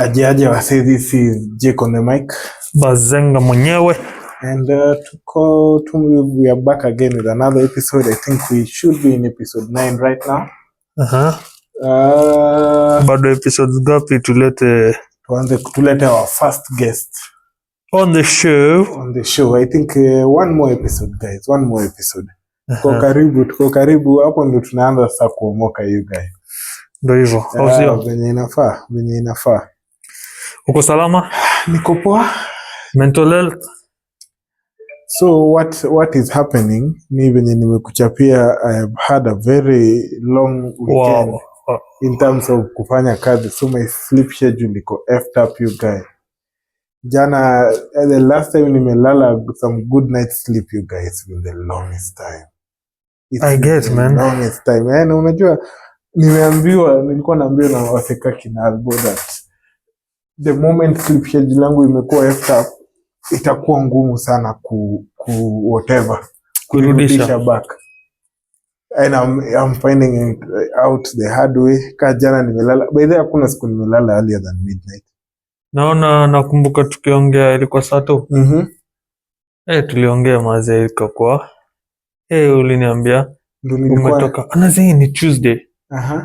Aje wase, this is Jake on the mic. Bazenga mwenyewe. And we are back again with another episode. I think we should be in episode 9 right now. Bado episodes gapi tulete our first guest on the show. I think one more episode, guys. One more episode. Tuko karibu hapo ndo tunaanza sasa kuomoka you guys. Ndio hivyo. Venye inafaa. Uko salama? Niko poa. Mental health. So what is happening ni venye nimekuchapia, I have had a very long weekend. Wow. In terms of kufanya kazi, so my sleep schedule iko effed up you guys. Jana the last time nimelala some good night sleep you guys, in the longest time. I get, man. Longest time. Na unajua nilikuwa naambiwa na waseka kina Albo that the moment sleep schedule yangu imekuwa effed up, itakuwa ngumu sana whatever kurudisha back. And I'm finding it out the hard way. Jana nimelala, by the way hakuna siku nimelala earlier than midnight. Nakumbuka tukiongea ilikuwa saa 2. Tuliongea mazee ikakuwa. Uliniambia umetoka. Anazi ni Tuesday.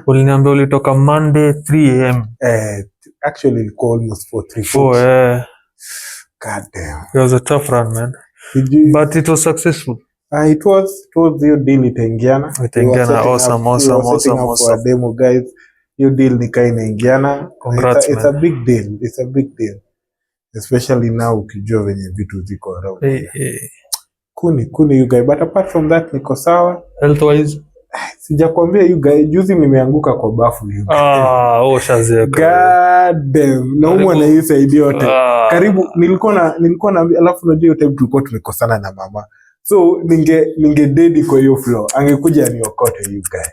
Uliniambia ulitoka Monday 3 am. Actually ilikuwa almost 4:30. God damn. It was a tough run, man. But it was successful. It was your deal itaingiana. Awesome. Demo guys. Your deal nika inaingiana. Congrats, it's a big deal. It's a big deal. Especially now ukijua venye vitu ziko around. Kuni you guys. But apart from that niko sawa. Health wise? Sijakwambia you guys, juzi nimeanguka kwa bafu you guys. Shazeka. God damn. Naumwa na hii side yote. Karibu nilikuwa na alafu unajua hiyo time tulikuwa tumekosana na mama. So ninge dedi kwa hiyo floor. Angekuja aniokote you guys.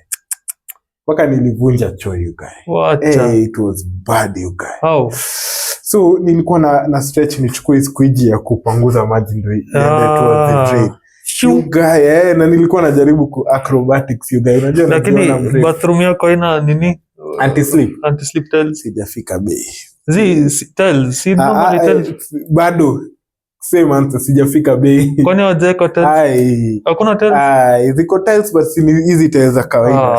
Mpaka nilivunja choo you guys. It was bad you guys. How? So nilikuwa na stretch nichukue squeegee ya kupanguza maji ndio iende towards the drain. You guys, na nilikuwa najaribu ku acrobatics you guys. Unajua lakini bathroom yako ina nini? Anti-slip tiles. Sijafika bei. Tiles, normally tiles. Bado same answer, sijafika bei. Kwani wajeko tiles? Hakuna tiles? Ziko tiles but si hizi tiles za kawaida.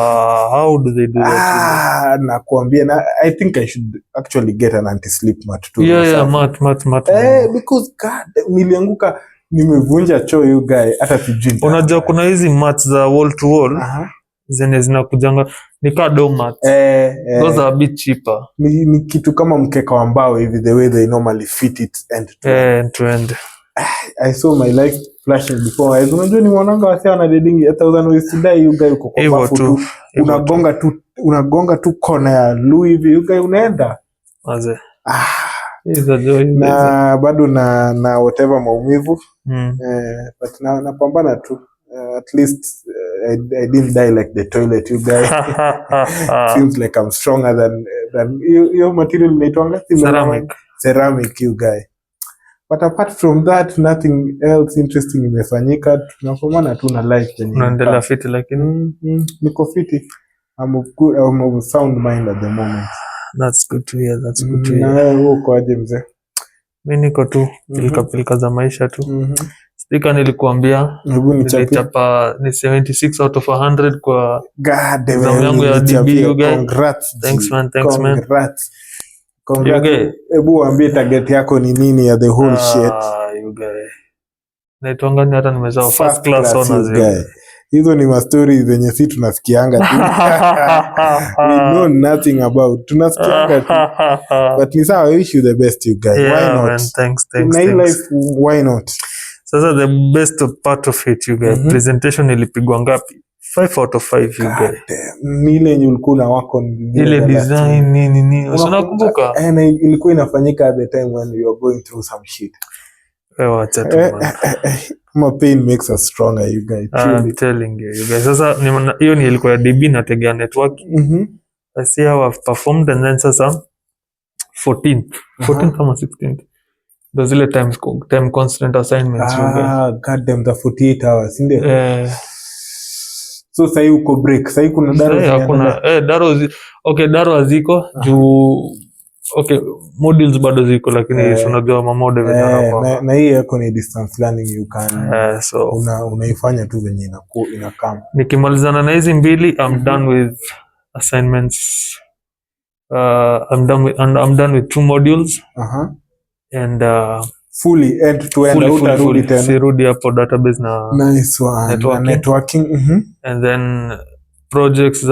How do they do that? Nakuambia na I think I should actually get an anti-slip mat too. Yeah, mat. Because God, nilianguka nimevunja choo you guy hata sijui. Unajua kuna hizi mats za wall to wall. Zenye zinakujanga ni ka domat. Those are a bit cheaper. Ni kitu kama mkeka wa mbao hivi, the way they normally fit it end to end. I saw my life flashing before eyes. Unajua ni mwananga wasi ana dedingi 1000 ways to die you guy uko kwa bafu tu. Unagonga tu kona ya Louis hivi you guy unaenda. Maze. Na bado na whatever maumivu. But napambana tu. At least I didn't die like the toilet you guys. Seems like I'm stronger than your material inaitwanga ceramic you guy. But apart from that nothing else interesting imefanyika. Tunapambana tu na life yenyewe. Unaendelea fiti lakini niko fiti. I'm of sound mind at the moment. That's good to hear. Na wewe uko aje mzee? Mimi niko tu pilika za maisha tu. Stika nilikuambia nilichapa ni 76 out of 100 kwa exam yangu ya DB you guys. Congrats. Thanks man. Congrats. Hebu waambie target yako ni nini ya the whole shit. You guys. Naitwanga ni hata nimezao first class honors. Hizo ni mastori zenye si tunasikianga tu. We know nothing about. Tunasikianga tu. But ni sawa, I wish you the best you guys. Why not? Man, thanks. Life, why not? Sasa the best part of it you guys. Presentation ilipigwa ngapi? 5 out of 5 you guys. Ile yenye ulikuwa na wako ile design nini. Unakumbuka? Ilikuwa inafanyika at the time when you were going through some shit. Wacha tu man. Pain makes us stronger you guys. I'm telling you guys. Sasa hiyo ni ilikuwa ya DB na tegea network. I see how I've performed and then sasa 14th kama 16th. Those ile time constant assignments. God damn, the 48 hours ndio. So sasa uko break. Sasa kuna daro. Hakuna daro haziko juu Okay, modules bado ziko lakini unajua mamode venye wanakuwa. Na hii yako ni distance learning, you can so unaifanya tu venye inakam. Nikimalizana na hizi mbili, I'm done with assignments. I'm done with 2 modules. And fully end to end, utarudi tena. Sirudi hapo database na nice one. Networking. And then projects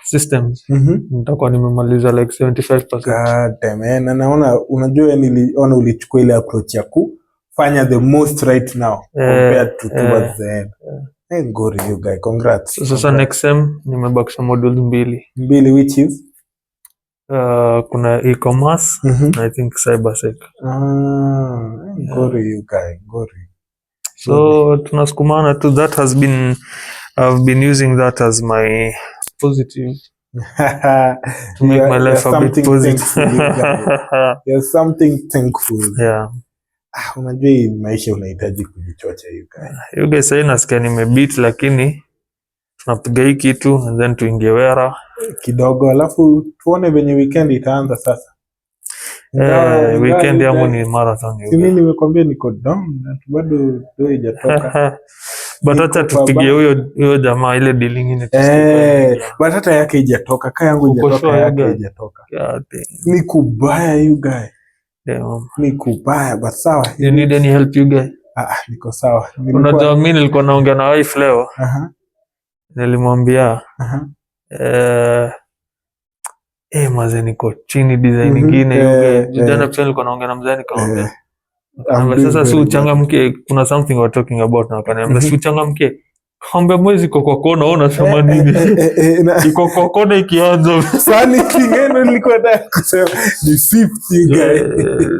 systems. Nitakuwa nimemaliza like 75%. God damn, na naona unajua niliona ulichukua ile approach ya kufanya the most right now compared to towards the end. Ngori you guy, congrats. Sasa next sem nimebakisha modules mbili which is kuna e-commerce I think cybersec. Ngori you guy, ngori. So tunasukumana tu. That has been, I've been using that as my positive to make my life a bit positive. There's something thankful. Yeah. Unajua hii maisha unahitaji kujichocha you guy. You guys say nasikia nimebeat lakini tunapiga hii kitu and then tuingie wera kidogo, alafu tuone venye weekend itaanza sasa. Weekend yangu ni marathon. Mimi nimekwambia niko down na bado ndio haijatoka. But hata tupige huyo jamaa ile deal nyingine but hata yake haijatoka, kaya yangu haijatoka, yake haijatoka. Ni kubaya you guy. Ni kubaya, but sawa. You need any help you guy? Niko sawa. Unajua mimi nilikuwa naongea na wife leo. Nilimwambia maze niko chini design nyingine jana pia nilikuwa naongea na mzee nikamwambia sasa si uchangamke, kuna something we're talking about na akaniambia si uchangamke, kaambia mwezi kwa kona unasema nini? Iko kwa kona ikianza sani kingine nilikuwa nataka kusema ni safety guy.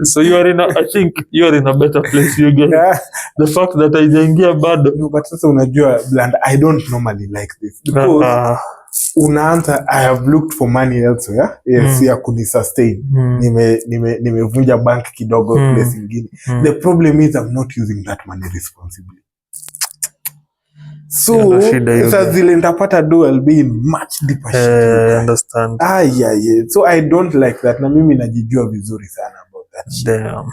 So you are I think you are in a better place you guys. The fact that haijaingia bado. No, but sasa unajua Bland, I don't normally like this because unaanza I have looked for money elsewhere ya kunisustain. Nimevunja bank kidogo place nyingine. The problem is I'm not using that money responsibly. So sasa zile nitapata do I'll be in much deeper shit. I understand. Yeah. So I don't like that, na mimi najijua vizuri sana about that shit. Damn.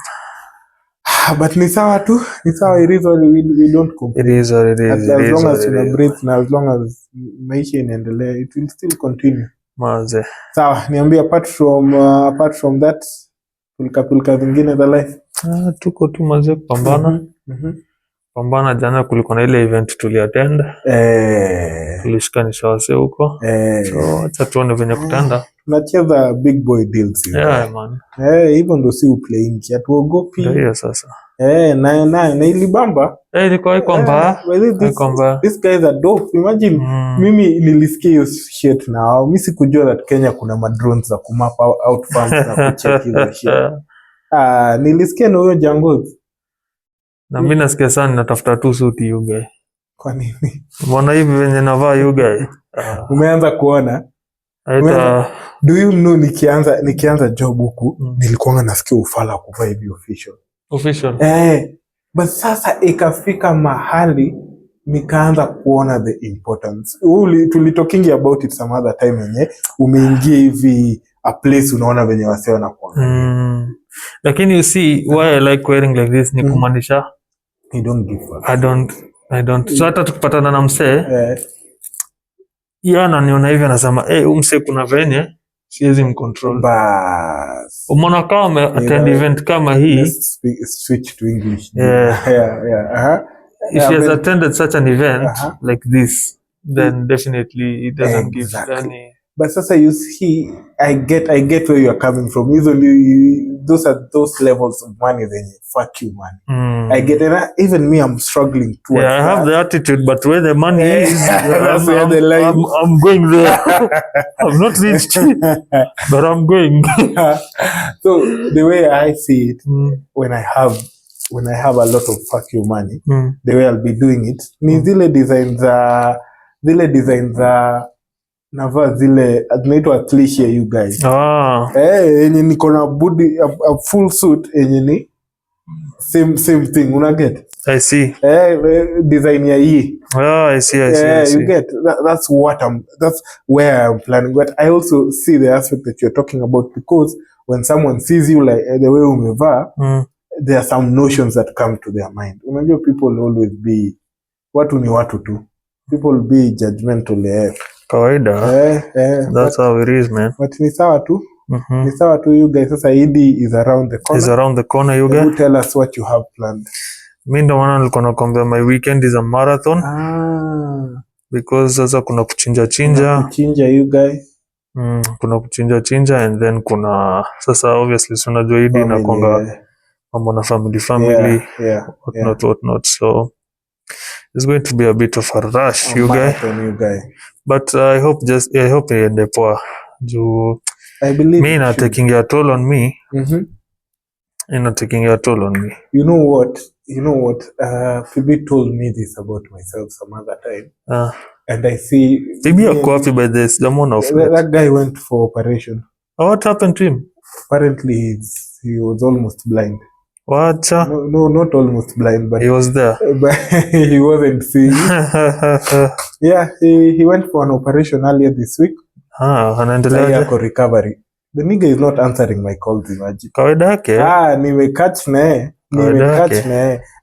But ni sawa tu, ni sawa. It is what we don't complain. It is what it is. As long as tuna breathe na as long as maisha inaendelea, it will still continue. Maze. Sawa, niambie apart from that, pilika vingine za life. Tuko tu maze kupambana. Pambana. Jana kulikuwa na ile event tuliattend. Tulishikanisha wase huko. So acha tuone venye kutanda. Tunacheza big boy deals. Yeah man. Hivyo ndo si playing ya tuogopi. Ndio sasa. Na ilibamba. Ilikuwa kwamba these guys are dope. Imagine mimi nilisikia hiyo shit na mimi sikujua that Kenya kuna madrones za kumap out farms na kucheck hizo shit. Nilisikia na huyo Jangoz. Na mimi nasikia sana natafuta tu suti you guy. Kwa nini? Mbona hivi venye navaa you guy? Umeanza kuona? Do you know nikianza job huku nilikuwa nasikia ufala kuvaa hivi official. But sasa ikafika mahali nikaanza kuona the importance. Tulitokingi about it some other time yenye umeingia hivi a place unaona venye wasio na kuangalia. Lakini you see why I like wearing like this ni kumaanisha I don't give a I don't. So hata tukipatana na msee yana niona hivi anasema msee kuna venye siwezi mcontrol. Bas. Umeona kama attend event kama hii, switch to English. If he has attended such an event like this, then definitely it doesn't give any. But sasa you see, I get where you are coming from. Those are those levels of money then fuck you man. I get it. Even me, I'm struggling towards I have the attitude, but where the money is, that's where the line. I'm going there. I'm not rich, but I'm going. So the way I see it, when I have a lot of fuck you money, the way I'll be doing it, ni zile designs navaa zile zinaitwa cliche you guys. Yenye niko na body a full suit yenye ni same thing una get. I see. Design ya hii. I see. You get that's where I'm planning. But I also see the aspect that you're talking about, because when someone sees you like the way umevaa, there are some notions that come to their mind. Unajua people always be, watu ni watu tu. People be judgmental. Kawaida. That's how it is, man. But ni sawa tu. Ni sawa tu, you guys. Sasa Eid is around the corner. Is around the corner, you guys. Tell us what you have planned. Mimi ndo maana nilikuwa nakwambia my weekend is a marathon. Because sasa kuna kuchinja you guys. Kuna kuchinja and then kuna sasa obviously so unajua Eid inakonga mambo na family whatnot, so it's going to be a bit of a rush, you guys. But I hope iende poa. I believe me not taking a toll on me. Not taking a toll on me. You know what? Phoebe told me this about myself some other time. And I see Phoebe ako wapi by this? That guy went for operation. What happened to him? Apparently he was almost blind. What? No, not almost blind, but he was there. But he wasn't seeing. Yeah, he went for an operation earlier this week. Anaendelea kwa recovery. The nigga is not answering my calls, imagine. Kawaida yake. Nimecatch naye.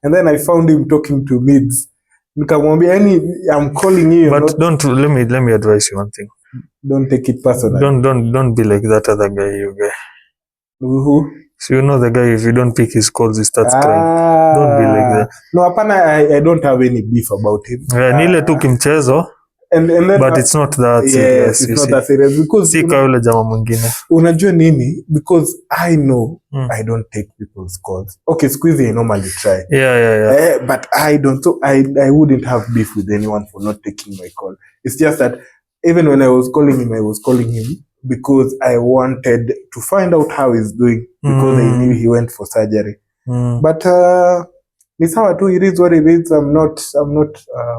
And then I found him talking to Mids. Nikamwambia I'm calling you. But let me advise you one thing. Don't take it personal. Don't be like that other guy, you guy. Who? So you know the guy, if you don't pick his calls, he starts crying. Don't be like that. No, hapana, I don't have any beef about him. Nile tu kimchezo. And then, but it's not that serious. It's not that serious because si yule jamaa mwingine. Unajua nini? Because I know I don't take people's calls. Okay, squeezy I normally try. Yeah. But I don't. So I wouldn't have beef with anyone for not taking my call. It's just that even when I was calling him because I wanted to find out how he's doing because I knew he went for surgery. But ni sawa tu, it is what it is. I'm not a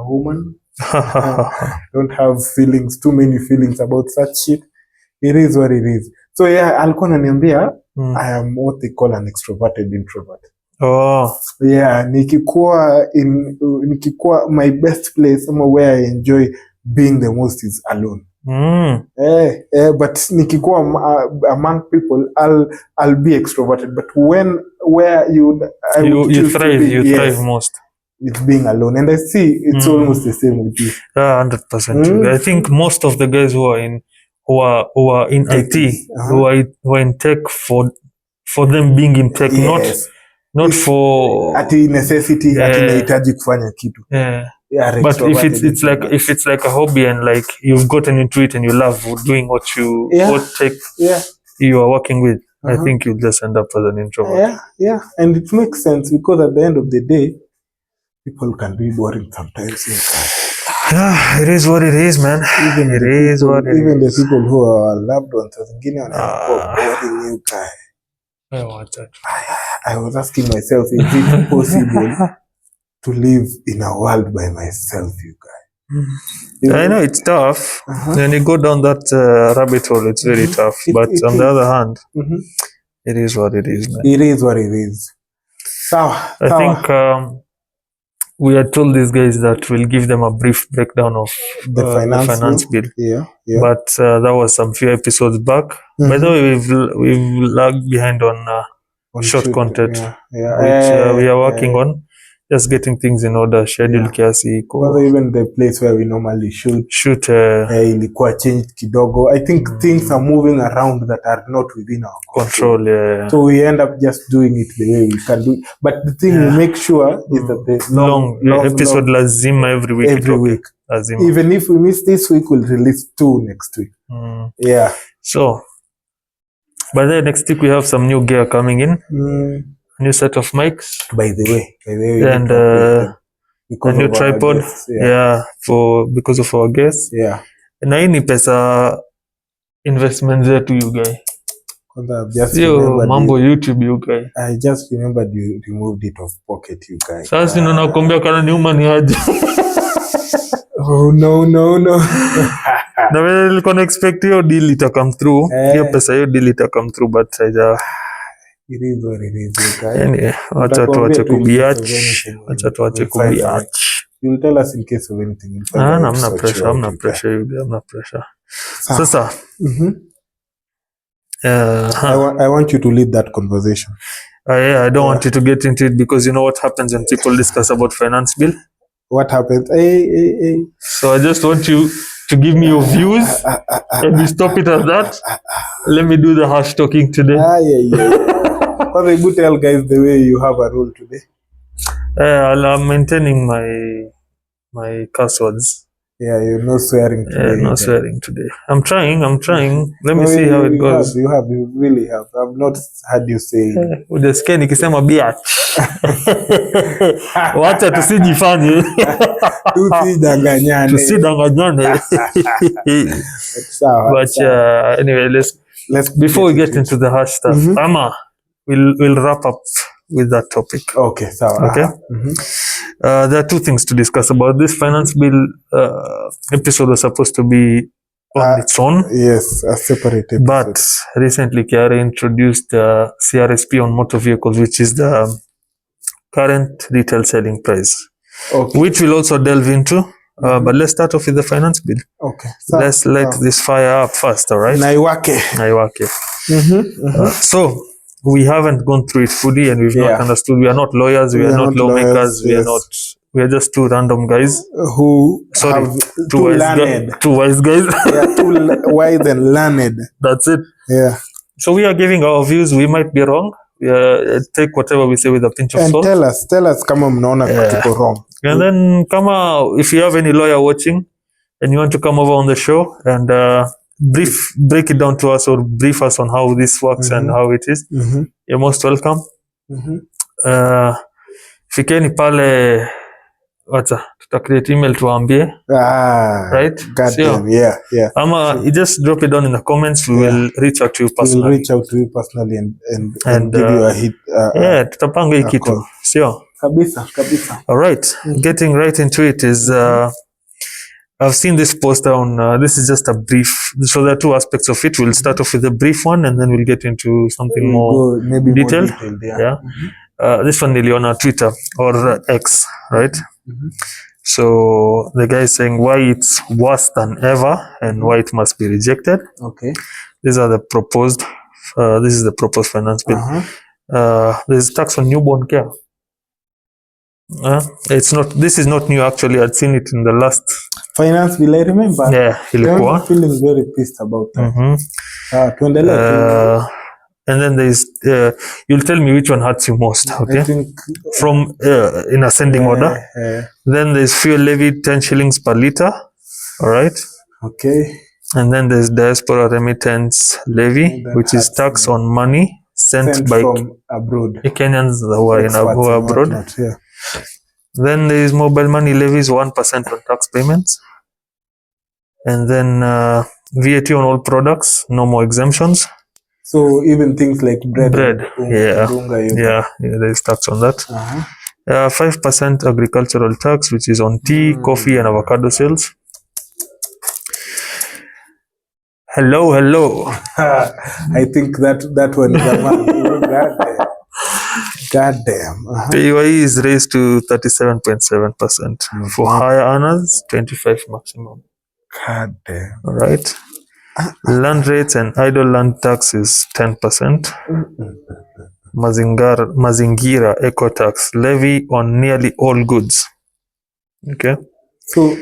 woman. Don't have too many feelings about such shit. It is what it is. So yeah, alikuwa ananiambia I am what they call an extroverted introvert. Yeah, nikikuwa my best place, somewhere where I enjoy being the most is alone. But nikikuwa among people, I'll be extroverted. But where you thrive most. It's being alone, and I see it's almost the same with you. 100%. I think most of the guys who are in IT, who are in tech for them being in tech, not for ati necessity, ati nahitaji kufanya kitu. But if it's like a hobby and like you've gotten into it and you love doing what tech you are working with, I think you'll just end up as an introvert. Yeah, and it makes sense because at the end of the day, people can be boring sometimes. Yeah, it is what it is, man. Even the people who are loved ones, wengine wanakuwa boring, you guy. I was asking myself, is it possible to live in a world by myself, you guys? I know it's tough. When you go down that rabbit hole, it's very tough. But on the other hand, it is what it is, man. It is what it is. I think we had told these guys that we'll give them a brief breakdown of the finance bill. Yeah. But that was some few episodes back. By the way, we've lagged behind on short content, which we are working on. Just getting things in order, schedule kiasi iko. Even the place where we normally shoot ilikuwa changed kidogo. I think things are moving around that are not within our control. So we end up just doing it the way we can do it. But the thing we make sure is that the long episode lazima every week. Lazima. Even if we miss this week, we'll release 2 next week. Yeah. So, by the next week we have some new gear coming in. New set of mics. By the way, and a new tripod. Because of our guests. Yeah. Na hii ni pesa investment zetu, you guy. Sio mambo YouTube, you guy. I just remembered you removed it off pocket, you guy. Sasa ndio nakwambia kana ni uma ni aje. Oh no. Na wewe nilikuwa na expect hiyo deal ita come through. Hiyo pesa hiyo deal ita come through, but haija. It is what it is, guys. Anyway, acha tuache kubiach. You'll tell us in case of anything. Hamna pressure. Sasa I want you to lead that conversation. Yeah, I don't want you to get into it because you know what happens when people discuss about finance bill. What happens? Hey. So I just want you to give me your views and you stop it at that. Let me do the harsh talking today. Yeah. Because tell guys the way you have a rule today. I'm maintaining my curse words. Yeah, you're no swearing today. No swearing today. I'm trying. Let me see how it goes. You really have. I've not heard you say. Ujasikia nikisema biatch. Wacha tusijifanye. Tusidanganyane. But anyway, let's before we get into the harsh stuff, Ama, we'll wrap up with that topic. Okay, so okay. There are two things to discuss about this finance bill. Episode was supposed to be on its own. Yes, a separate episode. But recently, KRA introduced CRSP on motor vehicles, which is the current retail selling price, which we'll also delve into. But let's start off with the finance bill. Okay. Let's light this fire up first, all right? Naiwake. So, we haven't gone through it fully and we've not understood. We are not lawyers, we are not lawmakers, we are just two random guys who two wise guys. Too wise and learned. That's it. Yeah. So we are giving our views. We might be wrong. Take whatever we say with a pinch of salt. And tell us kama mnaona tuko wrong. And then if you have any lawyer watching and you want to come over on the show and break it down to us or brief us on how this works and how it is, you're most welcome. Fikeni pale tuta-create email tuambie, right? Yeah. Ama you just drop it down in the comments. We will reach out to you personally. We'll reach out to you personally and give you a hit. Tutapanga hii kitu, sio? Kabisa. All right. Getting right into it is I've seen this poster on this is just a brief. So there are two aspects of it. We'll start off with a brief one and then we'll get into something more detailed. This one really on our Twitter or X, right? So the guy is saying why it's worse than ever and why it must be rejected. Okay. These are the proposed. This is the proposed finance bill. There's tax on newborn care. It's not. This is not new actually. I'd seen it in the last finance bill. I remember. Yeah, I'm feeling very pissed about that. And then there's you'll tell me which one hurts you most, okay? I think from in ascending order. Then there's fuel levy 10 shillings per liter. All right. Okay. And then there's diaspora remittance levy, which is tax on money sent by from abroad. Kenyans who are abroad. Then there is mobile money levies 1% on tax payments. And then VAT on all products, no more exemptions. So even things like bread. Yeah, there is tax on that. 5% agricultural tax, which is on tea, coffee, and avocado sales. Hello. I think that one is goddamn. PAYE is raised to 37.7%. For higher earners, 25 maximum. Goddamn. All right. Land rates and idle land tax is 10%. Mazingira eco tax levy on nearly all goods. Okay. So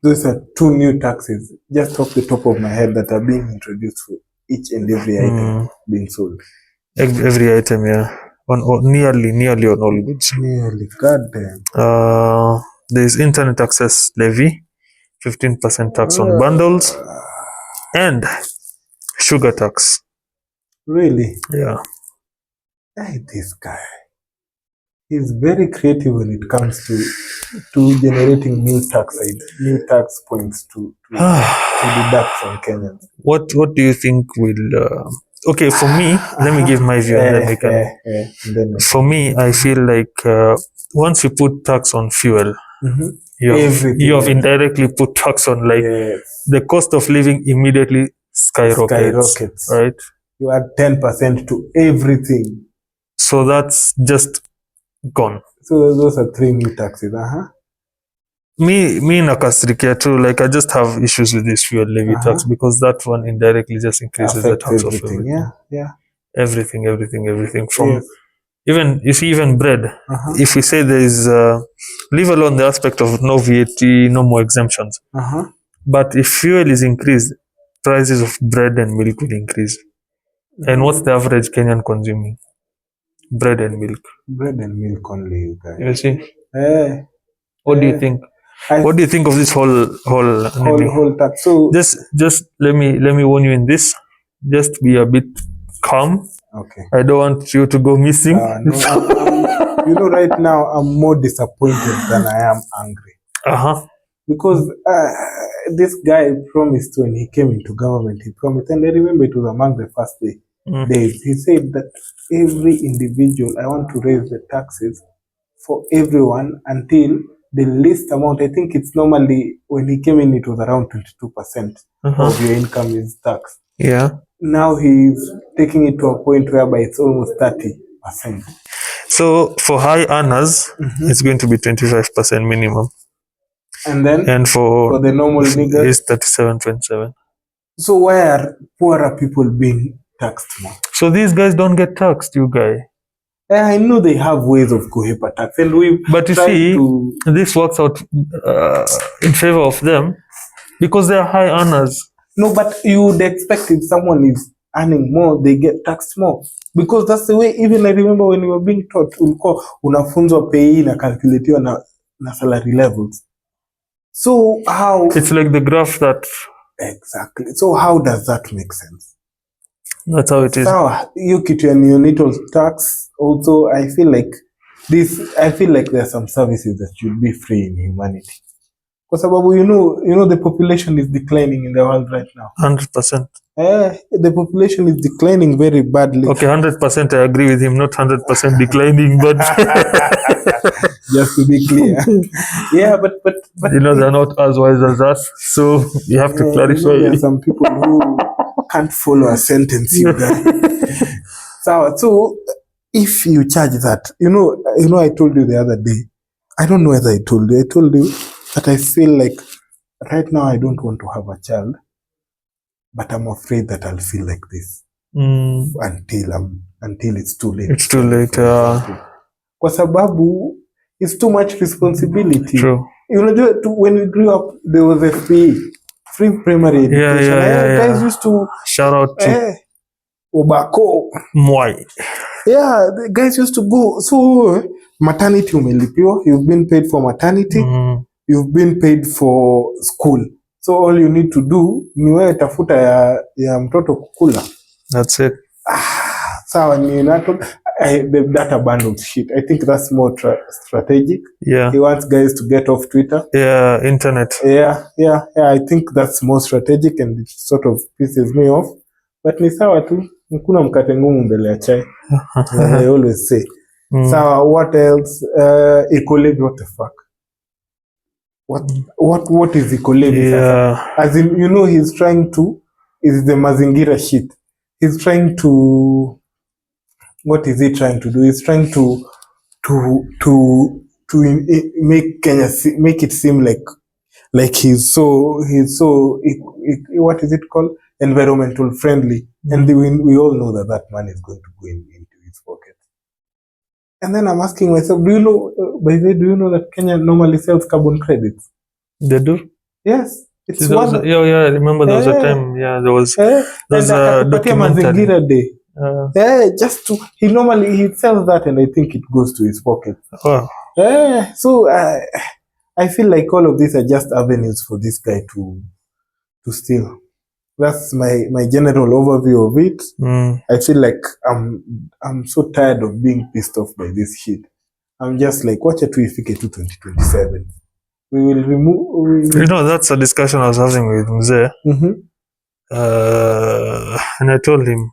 those are two new taxes just off the top of my head that are being introduced for each and every item being sold. Every item, yeah. Nearly on all goods. Nearly, goddamn. There's internet access levy, 15% tax on bundles. And sugar tax. Really? Yeah. Hey, this guy. He's very creative when it comes to generating new tax points to deduct from Kenyans. What do you think will... okay, for me, let me give my view and then we can... For me, I feel like once you put tax on fuel, you have indirectly put tax on the cost of living immediately skyrockets, right? You add 10% to everything. So that's just gone. So those are three new taxes, me nakasirikia too. Like I just have issues with this fuel levy tax because that one indirectly just increases the tax of everything. Yeah. Everything from Yes. even you see even bread. If we say there is leave alone the aspect of no VAT, no more exemptions. But if fuel is increased, prices of bread and milk will increase. And what's the average Kenyan consuming? Bread and milk. Bread and milk only, you guys. You see? What do you think? What do you think of this whole tax? So just let me warn you in this. Just be a bit calm. Okay. I don't want you to go missing. No, right now I'm more disappointed than I am angry. Because this guy promised when he came into government, he promised, and I remember it was among the first days. He said that every individual, I want to raise the taxes for everyone until the least amount. I think it's normally when he came in, it was around 22% of your income is taxed. Yeah. Now he's taking it to a point whereby it's almost 30%. So for high earners, it's going to be 25% minimum. And for the normal niggas, it's 37.7. So why are poorer people being taxed more? So these guys don't get taxed, you guys. I know they have ways of kuhepa tax, and but you see, this works out in favor of them because they are high earners. No, but you would expect if someone is earning more, they get taxed more. Because that's the way, even I remember when we were being taught, unafunzwa pay na calculatiwa na salary levels. So how... It's like the graph that... Exactly. So how does that make sense? That's how it is. So, you kitu ya neonatal tax, also, I feel like there are some services that should be free in humanity. Kwa sababu, you know the population is declining in the world right now. 100%. The population is declining very badly. Okay, 100% I agree with him, not 100% declining, but... Just to be clear. Yeah, but you know, they're not as wise as us, so you have to clarify. There are some people who can't follow a sentence. So if you charge that, you know, I told you the other day, I don't know whether I told you that I feel like right now I don't want to have a child, but I'm afraid that I'll feel like this until it's too late. It's too late. Kwa sababu it's too much responsibility. True. You know, when we grew up, there was a free primary education. Guys used to shout out to Obako. Mwai. Yeah, the guys used to go. So maternity umelipiwa, you've been paid for maternity, you've been paid for school. So all you need to do ni wewe tafuta ya mtoto kukula. That's it. Sawa ni nato the data bundle shit. I think that's more strategic. Yeah. He wants guys to get off Twitter. Yeah, internet. Yeah. I think that's more strategic and it sort of pisses me off. But ni sawa tu, mkuna mkate ngumu mbele ya chai. I always say. Sawa, what else? Eco-levy, what the fuck? What is eco-levy? Yeah. As in, you know, he's trying to, is the mazingira shit. He's trying to, what is he trying to do? He's trying to make Kenya make it seem like he's so what is it called? Environmental friendly. And we all know that money is going to go into his pocket. And then I'm asking myself, do you know that Kenya normally sells carbon credits? They do? Yes. It's I remember there was a time, there was a documentary. Day. He normally sells that and I think it goes to his pocket. Wow. So I feel like all of these are just avenues for this guy to steal. That's my general overview of it. I feel like I'm so tired of being pissed off by this shit. I'm just like, watch it to ifike to 2027. We will remove. You know, that's a discussion I was having with Mzee. And I told him,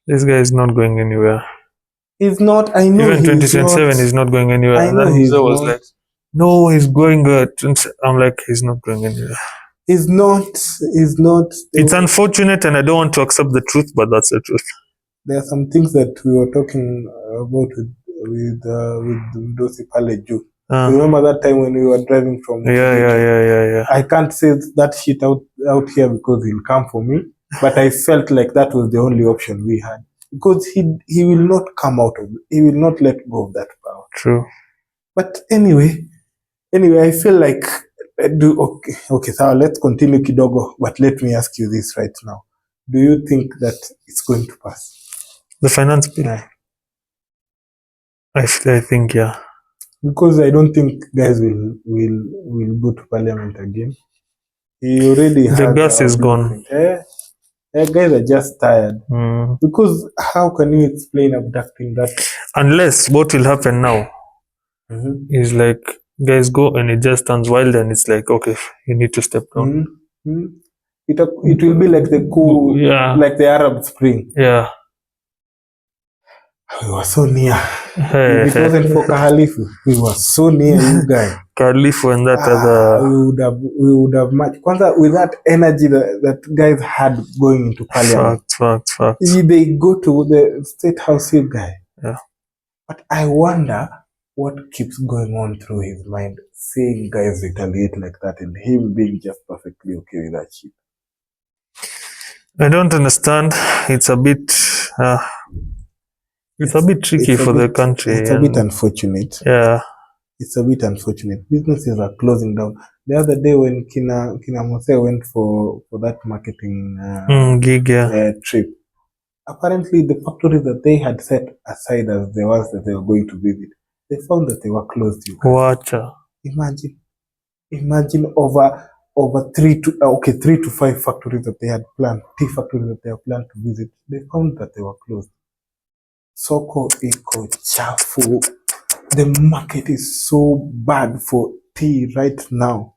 this guy is not going anywhere. He's not. I know. Even 2027 he's not going anywhere. I know. And then Mzee was like, no, he's going. I'm like, he's not going anywhere. He's not. It's unfortunate, and I don't want to accept the truth, but that's the truth. There are some things that we were talking about with Dosi Paleju. Remember that time when we were driving from? Yeah. I can't say that shit out here because he'll come for me. But I felt like that was the only option we had, because he will not come out of it. He will not let go of that power. True. But anyway, I feel like okay. So let's continue kidogo. But let me ask you this right now: do you think that it's going to pass? The finance bill. Yeah. I think yeah. Because I don't think guys will go to parliament again. He already has the gas is gone. Guys are just tired. Because how can you explain abducting that? Unless what will happen now is like guys go and it just turns wild and it's like, okay, you need to step down. It will be like the coup, like the Arab Spring. Yeah. We were so near. If it wasn't for Kahalifu, we were so near you guys. Kahalifu and that other. We would have much. Kwanza, with that energy that guys had going into parliament. Facts. They go to the state house, you guys. Yeah. But I wonder what keeps going on through his mind, seeing guys retaliate like that and him being just perfectly okay with that shit. I don't understand. It's a bit tricky for the country. It's a bit unfortunate. Yeah. It's a bit unfortunate. Businesses are closing down. The other day when Kina Mose went for that marketing gig, trip, apparently the factories that they had set aside as the ones that they were going to visit, they found that they were closed. What? Imagine over 3 to 5 factories that they had planned, tea factories that they had planned to visit. They found that they were closed. Soko iko chafu. The market is so bad for tea right now.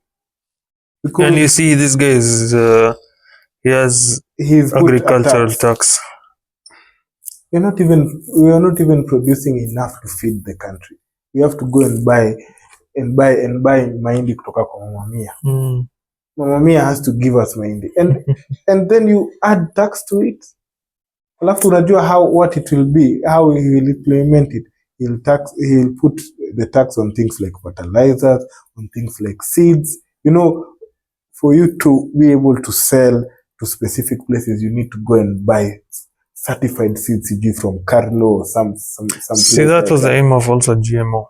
Because and you see, this guy is he has agricultural tax. We are not even producing enough to feed the country. We have to go and buy mahindi kutoka kwa Mama Mia. Mama Mia has to give us mahindi, and then you add tax to it. Alafu unajua what it will be, how he will implement it. He'll put the tax on things like fertilizers, on things like seeds. For you to be able to sell to specific places, you need to go and buy certified seeds from Carlo or some. See, that was the aim of also GMO.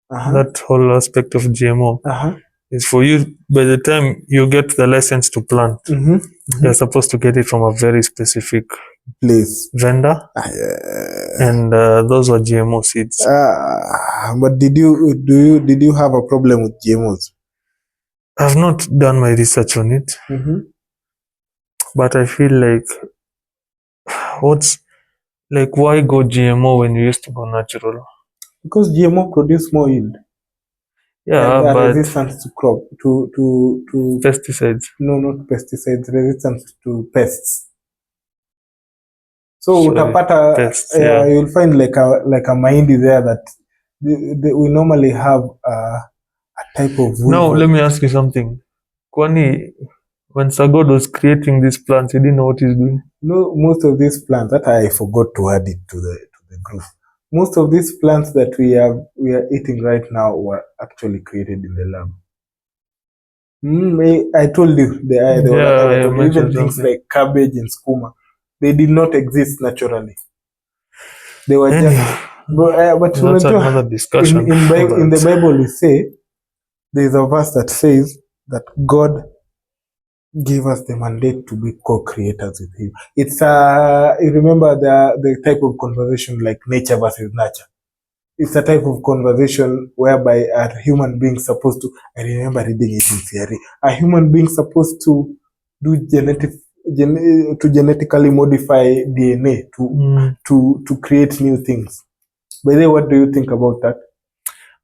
That whole aspect of GMO is for you, by the time you get the license to plant, you're supposed to get it from a very specific place vendor, and those were GMO seeds. But did you have a problem with GMOs? I've not done my research on it, but I feel like why go GMO when you used to go natural? Because GMO produce more yield. Yeah, but resistance to crop to pesticides. No, not pesticides. Resistance to pests. So utapata, pests, you'll find like a mahindi there that we normally have a type of weevil. Now let me ask you something. Kwani, when Sagod was creating these plants, he didn't know what he's doing? No, most of these plants, that I forgot to add it to the group. Most of these plants that we are eating right now were actually created in the lab. I told you, even things like cabbage and skuma, they did not exist naturally. They were just. But that's another discussion. In the Bible, we say there is a verse that says that God gave us the mandate to be co-creators with Him. It's you remember the type of conversation like nature versus nurture. It's a type of conversation whereby a human being supposed to. I remember reading it in theory. A human being supposed to do genetically modify DNA to create new things. By the way, what do you think about that?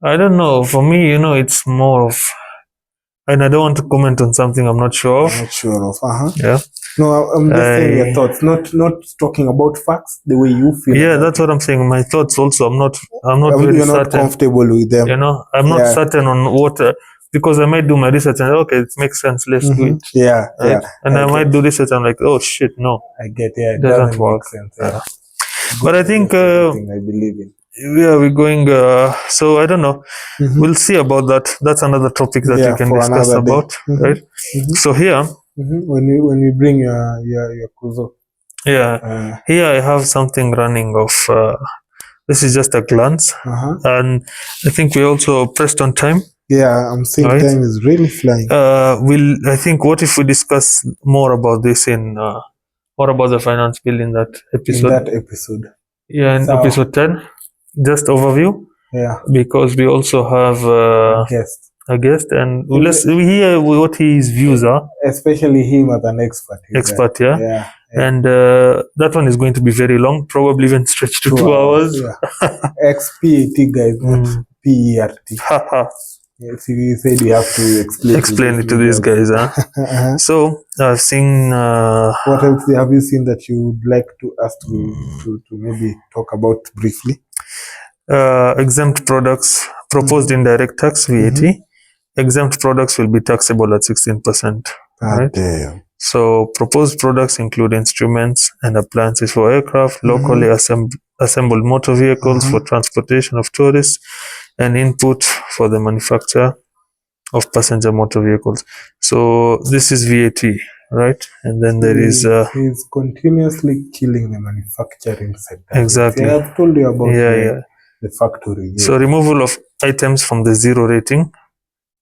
I don't know. For me, it's more of, and I don't want to comment on something I'm not sure of. Not sure of. Yeah. No, I'm just saying your thoughts, not talking about facts, the way you feel. Yeah, that's what I'm saying. My thoughts also. I'm not very You're certain. Not comfortable with them. I'm not certain on what, because I might do my research and okay, it makes sense. Let's do it. Yeah, right? And I might do research. I'm like, oh shit, no. I get it. It doesn't work. Make sense. Yeah. But I think I believe in. yeah, we're going. So I don't know. Mhm. We'll see about that. That's another topic that Yeah, we can for discuss another day. about, Mhm. right? Mhm. So here, When you bring your kuzo. yeah, Uh, here I have something running of. This is just a glance, uh-huh. and I think we also pressed on time. Yeah, I'm saying Right. time is really flying. I think what if we discuss more about this in more about the finance bill in that In episode? that episode. Yeah, in So- episode 10, just overview, Yeah. because we also have Guest. a guest, and Is let's we hear what his views are. Especially him as an expert. Expert, yeah. Yeah. And that one is going to be very long, probably even stretched to 2 hours. Yeah. XPAT guys, not Mm. PERT. Haha. Yes, you said you have to Explain it to these guys, huh? Uh-huh. So I've seen. What else have you seen that you would like to us to maybe talk about briefly? Exempt products, proposed indirect tax VAT. Exempt products will be taxable at 16%. Right? Damn. So proposed products include instruments and appliances for aircraft, locally assembled motor vehicles for transportation of tourists, and input for the manufacture of passenger motor vehicles. So this is VAT, right? And then there is he's continuously killing the manufacturing sector. Exactly. I have told you about yeah. the factory. So removal of items from the zero rating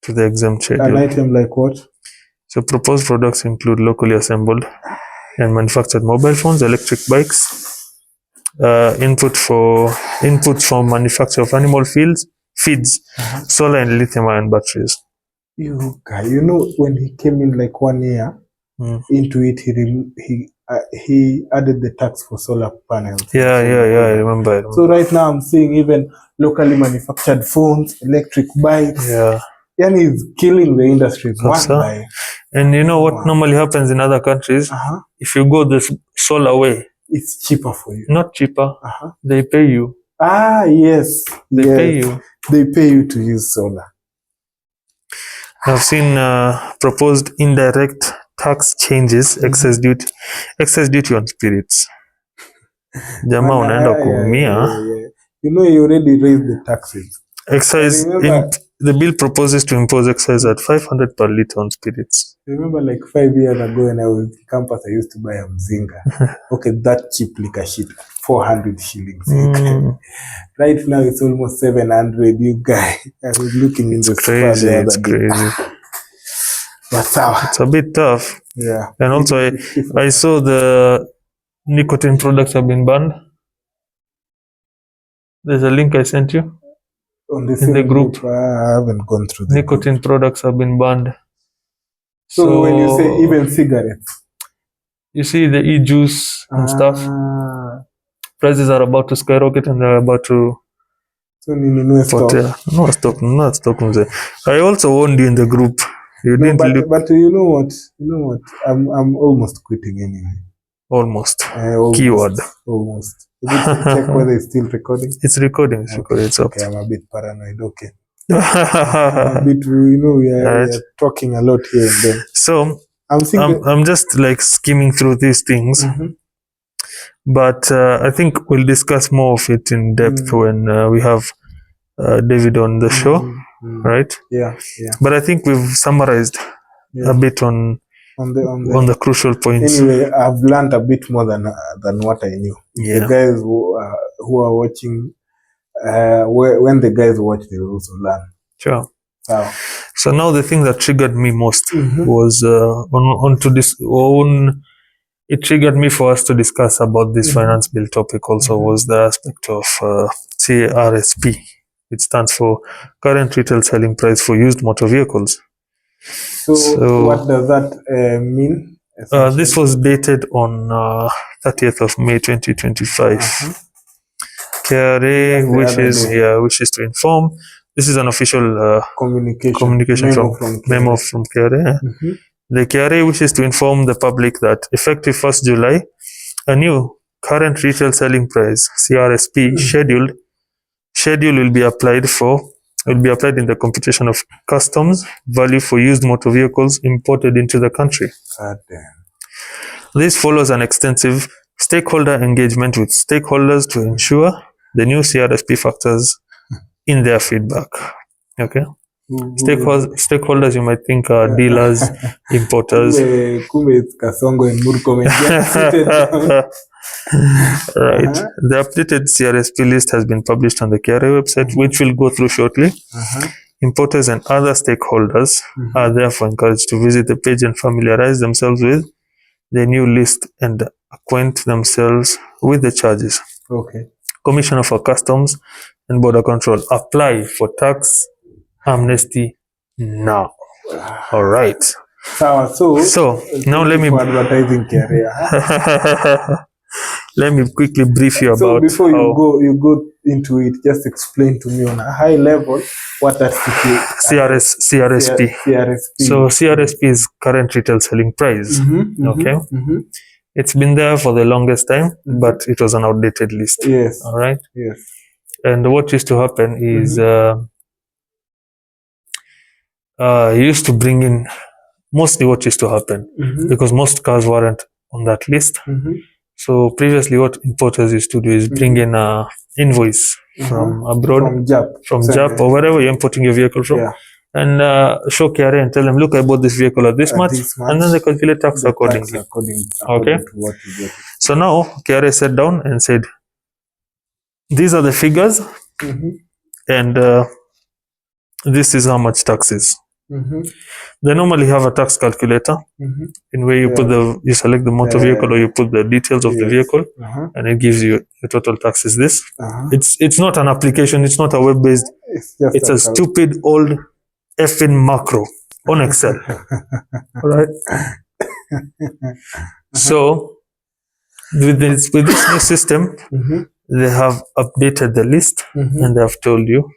to the exempt An schedule. item like what? So proposed products include locally assembled and manufactured mobile phones, electric bikes, input for manufacture of animal feeds, solar and lithium-ion batteries. You guy, you know when he came in like 1 year into it, he added the tax for solar panels. Yeah, I remember. So right now I'm seeing even locally manufactured phones, electric bikes. Yeah. Yani he's killing the industries one by. And you know what normally happens in other countries? If you go the solar way, it's cheaper for you. Not cheaper. They pay you. Yes. They pay you. They pay you to use solar. I've seen proposed indirect tax changes, excess duty on spirits. Jamaa unaenda kuumia. You know you already raised the taxes. Excise the bill proposes to impose excise at 500 per litre on spirits. Remember like 5 years ago when I was in campus, I used to buy a mzinga. Okay, that cheap liquor shit, 400 shillings. Right now it's almost 700, you guy. I was looking in the crazy, it's crazy. It's a bit tough. Yeah. And also I saw the nicotine products have been banned. There's a link I sent you. On the in the group. I haven't gone through the nicotine products have been banned. So when you say even cigarettes, you see the e-juice and stuff, prices are about to skyrocket and they're about to stop. Stop. I also warned you in the group. You didn't look. But you know what? I'm almost quitting anyway. Almost. Keyword. Almost. Check whether it's still recording. It's recording. It's recording. It's up. Okay, I'm a bit paranoid. Okay. A bit, we are talking a lot here and then. So I'm just like skimming through these things, but I think we'll discuss more of it in depth when we have David on the show, right? Yeah. But I think we've summarized a bit on the crucial points. Anyway, I've learned a bit more than what I knew. Yeah. The guys who are watching, when the guys watch, they also learn. Sure. So now the thing that triggered me most was it triggered me for us to discuss about this finance bill topic also was the aspect of CRSP, which stands for Current Retail Selling Price for Used Motor Vehicles. So what does that mean? This was dated on 30th of May 2025. KRA wishes to inform. This is an official communication memo from KRA. The KRA wishes to inform the public that effective 1st July, a new current retail selling price (CRSP) schedule will be applied in the computation of customs value for used motor vehicles imported into the country. This follows an extensive stakeholder engagement with stakeholders to ensure the new CRSP factors in their feedback. Okay. Stakeholders you might think are dealers, importers. Kumbe it's Kasongo and Murkomen. Right. The updated CRSP list has been published on the KRA website, which we'll go through shortly. Importers and other stakeholders are therefore encouraged to visit the page and familiarize themselves with the new list and acquaint themselves with the charges. Okay. Commissioner for Customs and Border Control, apply for tax amnesty now. All right. So now let me advertising KRA. Let me quickly brief you about. So before you go into it, just explain to me on a high level what are CRSP. So CRSP is current retail selling price. Okay. It's been there for the longest time, but it was an outdated list. Yes. All right. Yes. And what used to happen is you used to bring in mostly what used to happen because most cars weren't on that list. So previously what importers used to do is bring in a invoice from abroad, from JAP or wherever you're importing your vehicle from, and show KRA and tell them, look, I bought this vehicle at this much, and then they calculate tax accordingly. Okay. So now KRA sat down and said, these are the figures, and this is how much tax is. They normally have a tax calculator in where you you select the motor vehicle or you put the details of the vehicle, and it gives you the total tax is this. It's not an application, it's not a web-based, it's a stupid old effing macro on Excel. All right. So with this new system, they have updated the list and they have told you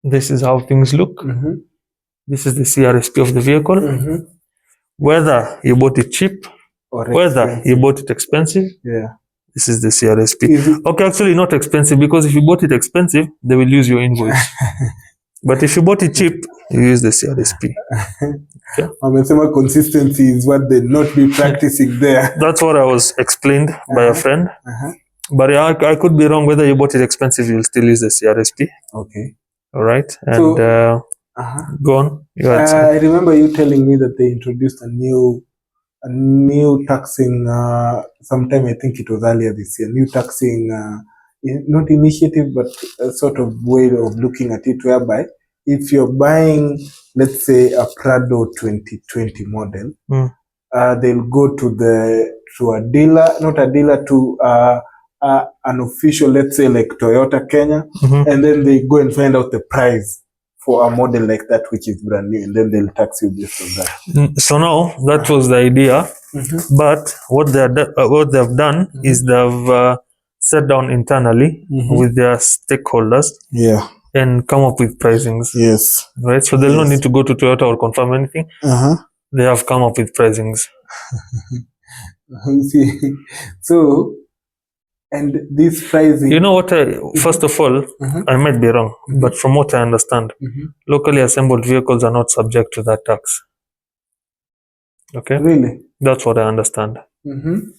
this is how things look. This is the CRSP of the vehicle. Whether you bought it cheap or whether you bought it expensive, this is the CRSP. Okay, actually not expensive, because if you bought it expensive, they will use your invoice. But if you bought it cheap, you use the CRSP. Okay. Consistency is what they not be practicing there. That's what I was explained by a friend. But I could be wrong. Whether you bought it expensive, you'll still use the CRSP. Okay. All right. And go on. I remember you telling me that they introduced a new taxing sometime, I think it was earlier this year, new taxing not initiative, but a sort of way of looking at it, whereby if you're buying, let's say, a Prado 2020 model, they'll go to a dealer, not a dealer, to an official, let's say like Toyota Kenya, and then they go and find out the price for a model like that, which is brand new, and then they'll tax you based on that. So now that was the idea, but what they've done is they've sat down internally with their stakeholders, and come up with pricings. Yes. Right. So they'll not need to go to Toyota or confirm anything. They have come up with pricings. So. And this pricing, you know what? First of all, I might be wrong, but from what I understand, locally assembled vehicles are not subject to that tax. Okay, really? That's what I understand. And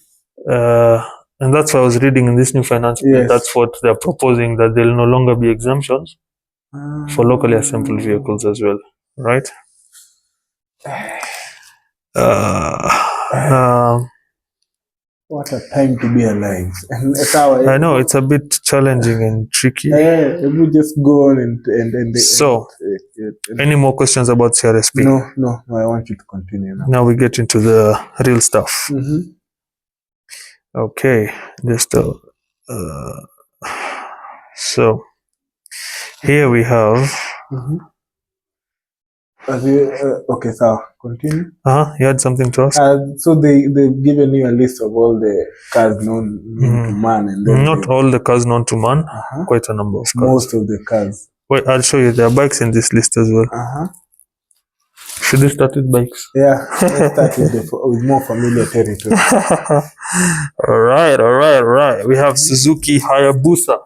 that's what I was reading in this new finance bill. That's what they're proposing, that there will no longer be exemptions for locally assembled vehicles as well. Right? What a time to be alive. I know, it's a bit challenging and tricky. We just go on and so, any more questions about CRSP? No, I want you to continue now. Now we get into the real stuff. Okay, just so here we have okay, so continue. You had something to ask? So they've given you a list of all the cars known to man, and then not all the cars known to man, quite a number of cars. Most of the cars. Wait, I'll show you. There are bikes in this list as well. Should we start with bikes? Yeah, let's start with more familiar territory. All right. We have Suzuki Hayabusa.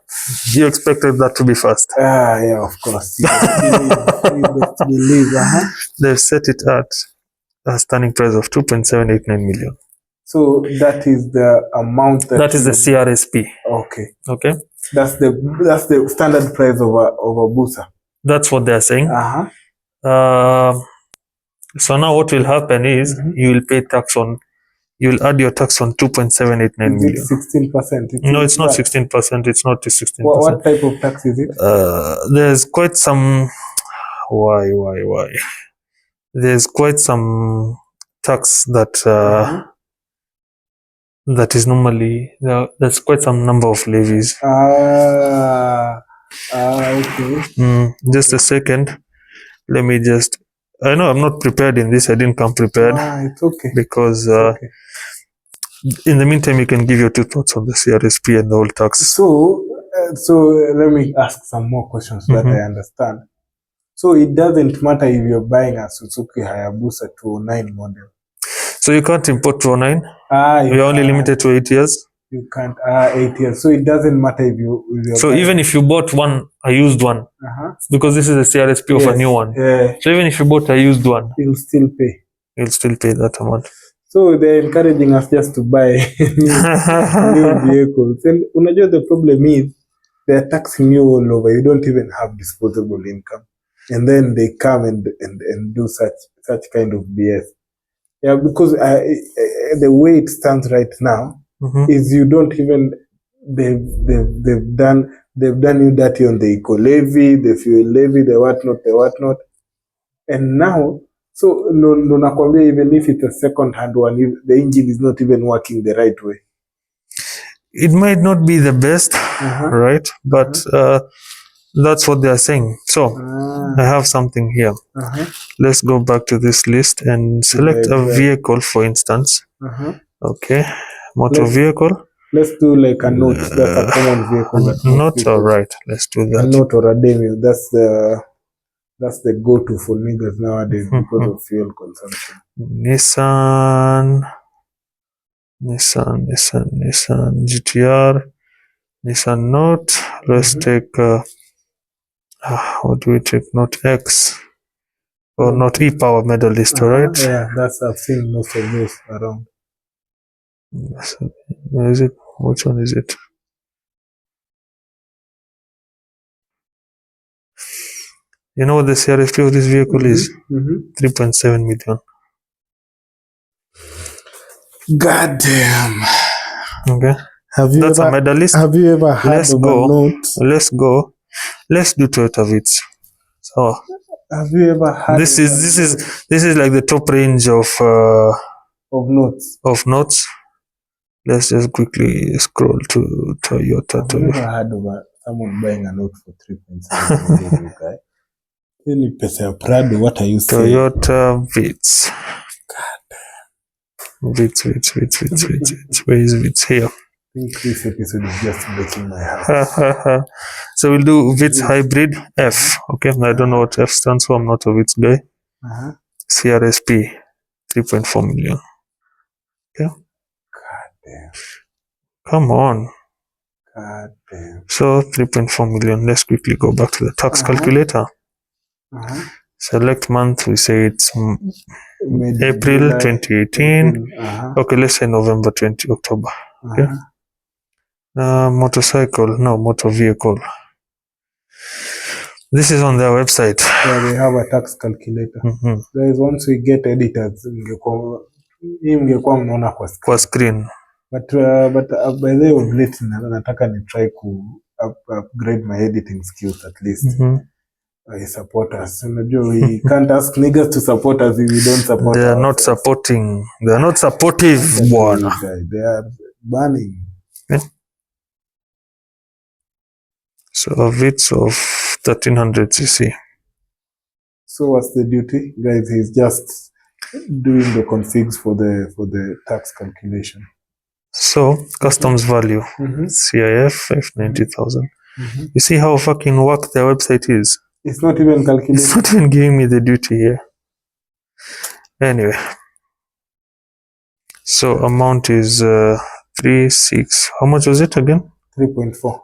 You expected that to be fast? Yeah, of course. You best believe. They've set it at a stunning price of 2.789 million. So that is the amount that is the CRSP. Okay. Okay. That's the standard price of a busa. That's what they're saying. Uh-huh. So now what will happen is you will pay tax on, you will add your tax on 2.789 million. Is it 16%? No, it's not 16%. It's not 16%. What type of tax is it? There's quite some. Why? There's quite some tax that that is normally there's quite some number of levies. Okay. Just a second. Let me just. I know I'm not prepared in this. I didn't come prepared. It's okay. Because in the meantime, you can give your 2 thoughts on the CRSP and the whole tax. So let me ask some more questions that I understand. So it doesn't matter if you're buying a Suzuki Hayabusa 209 model. So you can't import 209. You're only limited to 8 years. You can't 8 years. So it doesn't matter if you're so even if you bought a used one, because this is a CRSP of a new one. So even if you bought a used one, you'll still pay. You'll still pay that amount. So they're encouraging us just to buy new vehicles. And unajua the problem is they're taxing you all over. You don't even have disposable income. And then they come and do such kind of BS. Yeah, because the way it stands right now is you don't even they've done you dirty on the eco levy, the fuel levy, the whatnot, and now so no nakwambia, even if it's a second hand one, if the engine is not even working the right way. It might not be the best, right? But that's what they are saying. So I have something here. Let's go back to this list and select a vehicle, for instance. Okay, motor vehicle. Let's do like a note. That's a common vehicle. Not all right. Let's do that. A note or a Demio. That's the go-to for niggas nowadays because of fuel consumption. Nissan GTR, Nissan Note. Let's take what do we take? Note X or Note E-Power Medalist, right? Yeah, I've seen most of those around. Where is it? Which one is it? You know what the CRSP of this vehicle is? 3.7 million. God damn. Okay. That's a Medalist. Have you ever heard of a Note? Let's go. Let's do Toyota Vitz. So have you ever heard this is like the top range of notes. Of notes. Let's just quickly scroll to Toyota. Have you ever heard of someone buying a Note for 3.7 million, guy? Any pesa ya Prado, what are you saying? Toyota Vitz. Vitz. Where is Vitz? Here. I think this episode is just breaking my heart. So we'll do Vitz Hybrid F. Okay, I don't know what F stands for. I'm not a Vitz guy. CRSP 3.4 million. Okay. God damn. Come on. God damn. So 3.4 million. Let's quickly go back to the tax calculator. Select month. We say it's April 2018. Okay, let's say November 20 October. Okay. Motorcycle, no, motor vehicle. This is on their website. Yeah, they have a tax calculator. Guys, once we get editors, ingekuwa mnaona kwa screen. But by the way of late, nataka ni try upgrade my editing skills at least. I support us. We can't ask niggas to support us if we don't support. They are not supporting. They are not supportive. They are banning. Okay. So a Vitz of 1300cc. So what's the duty, guys? He's just doing the configs for the tax calculation. So customs value, CIF 590,000. You see how fucking work their website is. It's not even calculating. It's not even giving me the duty here. Anyway, so amount is 3.6. How much was it again? 3.4.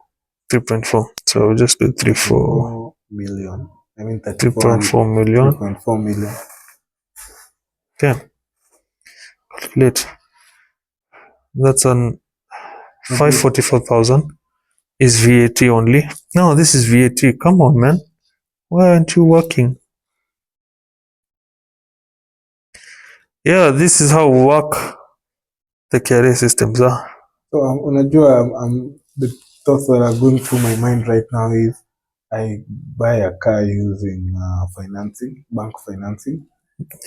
3.4. So we'll just do 3.4 million. I mean 3.4 million. 3.4 million. Okay. Calculate. That's on 544,000 is VAT only. No, this is VAT. Come on, man. Why aren't you working? Yeah, this is how work the KRA systems are. So unajua, the thoughts that are going through my mind right now is I buy a car using financing, bank financing.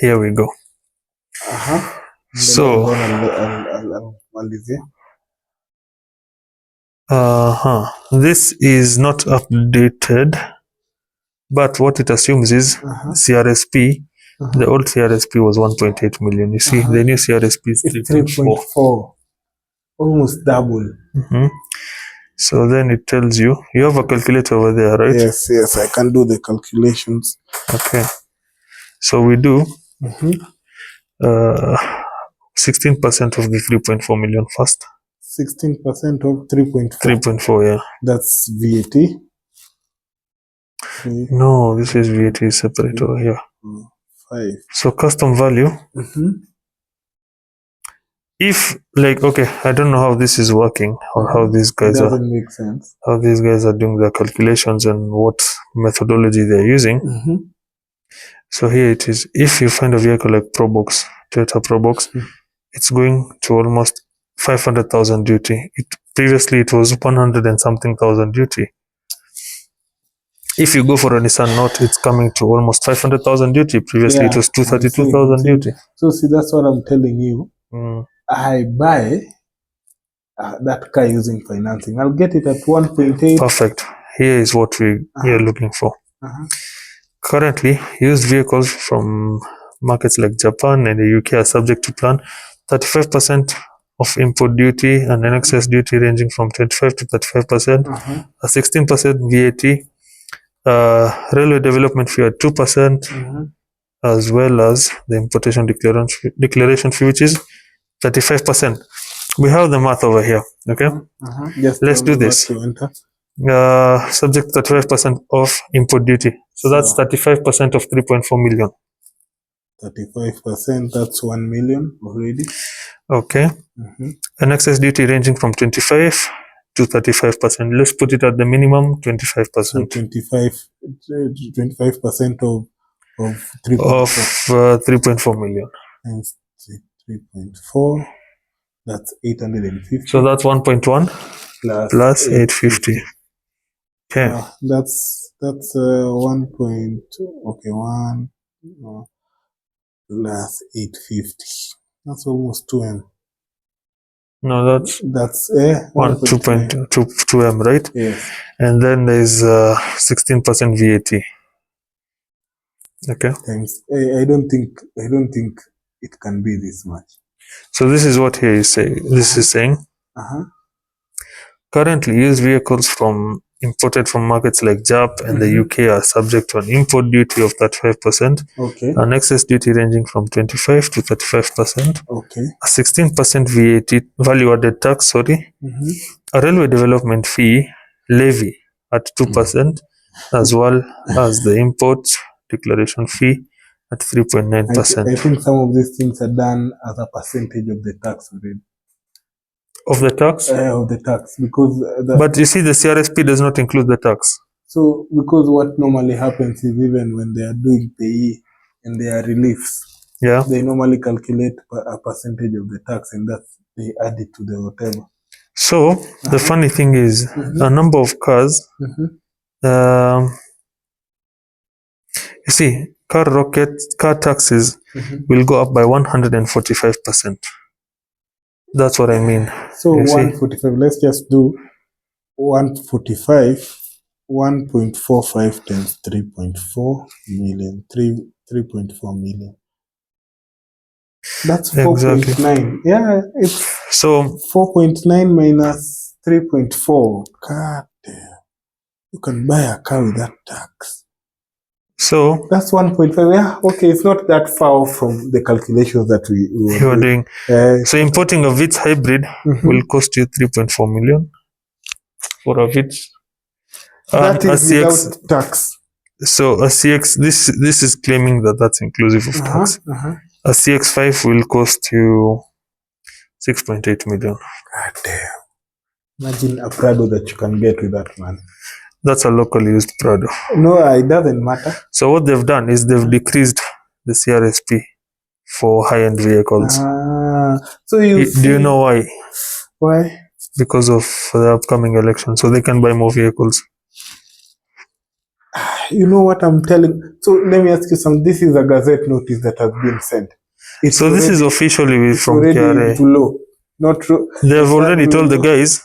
Here we go. So, this is not updated, but what it assumes is CRSP. The old CRSP was 1.8 million. You see, the new CRSP is 3.4. Almost double. So then it tells you have a calculator over there, right? Yes, I can do the calculations. Okay. So we do 16% of the 3.4 million first. 16% of 3.4. 3.4, yeah. That's VAT. No, this is VAT separate over here. 5. So custom value. If okay, I don't know how this is working or how these guys doesn't make sense. How these guys are doing their calculations and what methodology they're using. So here it is. If you find a vehicle like Probox, Toyota Probox, it's going to almost 500,000 duty. Previously it was 100 and something thousand duty. If you go for a Nissan Note, it's coming to almost 500,000 duty. Previously it was 232,000 duty. So see, that's what I'm telling you. I buy that car using financing. I'll get it at 1.8. Perfect. Here is what we are looking for. Currently, used vehicles from markets like Japan and the UK are subject to plan 35% of import duty and an excess duty ranging from 25 to 35%, a 16% VAT, railway development fee at 2%, as well as the importation declaration fee, which is 35%. We have the math over here. Okay, let's do this. Subject to 35% of import duty. So that's 35% of 3.4 million. 35%, that's 1 million already. Okay. An excess duty ranging from 25 to 35%. Let's put it at the minimum 25%. So 25% of 3.4 million. Times 3.4, that's 850. So that's 1.1 plus 850. Okay. That's 1. Okay, 1 plus 850. That's almost 2M. No, that's 2.2M, right? Yes. And then there's 16% VAT. Okay. Times. I don't think it can be this much. So this is what here is saying. This is saying. Currently, used vehicles imported from markets like Jap and the UK are subject to an import duty of 35%, an excess duty ranging from 25 to 35%, a 16% VAT value-added tax, a railway development fee levy at 2%, as well as the import declaration fee at 3.9%. I think some of these things are done as a percentage of the tax already. Of the tax? Of the tax, because but you see, the CRSP does not include the tax. So, because what normally happens is even when they are doing payee and their reliefs, they normally calculate a percentage of the tax, and that they add it to the whatever. So the funny thing is, a number of cars. You see, car taxes will go up by 145%. That's what I mean. So 145, let's just do 145, 1.45 times 3.4 million, 3.4 million. That's 4.9. Yeah, it's so 4.9 minus 3.4. God damn. You can buy a car with that tax. So that's 1.5. Yeah, okay, it's not that far from the calculations that we were doing. So importing a Vitz hybrid will cost you 3.4 million for a Vitz. That is without tax. So a CX, this is claiming that that's inclusive of tax. A CX5 will cost you 6.8 million. God damn. Imagine a Prado that you can get with that money. That's a locally used Prado. No, it doesn't matter. So what they've done is they've decreased the CRSP for high-end vehicles. So you Do you know why? Why? Because of the upcoming election, so they can buy more vehicles. You know what I'm telling? So let me ask you something. This is a gazette notice that has been sent. So this is officially from KRA. To law. Not true. They've already told the guys,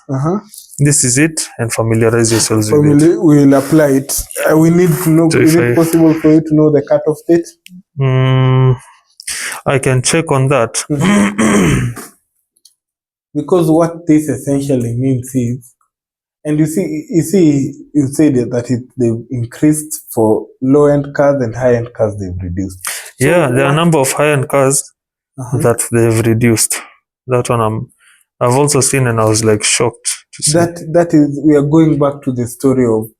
this is it, and familiarize yourselves with it. We'll apply it. We need to know, is it possible for you to know the cutoff date? I can check on that. Because what this essentially means is, and you said that they've increased for low-end cars and high-end cars they've reduced. So yeah, there are a number of high-end cars that they've reduced. That one I've also seen, and I was like shocked to see. That is, we are going back to the story of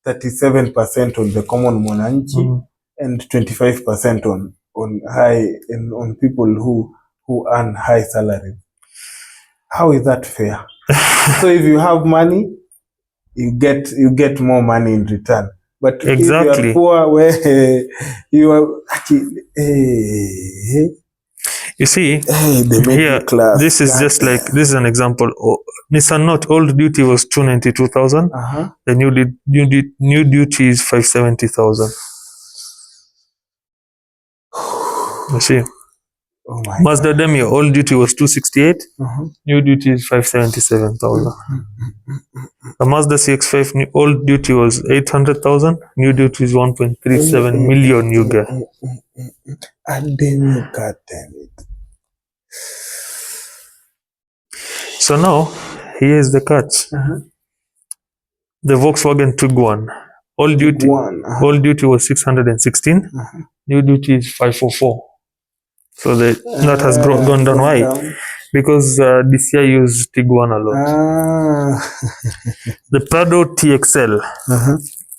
37% on the common mwananchi and 25% on high and on people who earn high salaries. How is that fair? So if you have money, you get more money in return. But exactly. If you are poor, where you are actually, you see, here, this is just like, this is an example. Nissan Note, old duty was 292,000. The new duty is 570,000. You see. Oh my Mazda Demio, old duty was 268. New duty is 577,000. The Mazda CX-5 old duty was 800,000. New duty is 1.37 million yuga. And then God damn it. So now, here's the catch. The Volkswagen Tiguan, old duty was 616. New duty is 544. So that has gone down. Why? Because DCI used Tiguan a lot. The Prado TXL,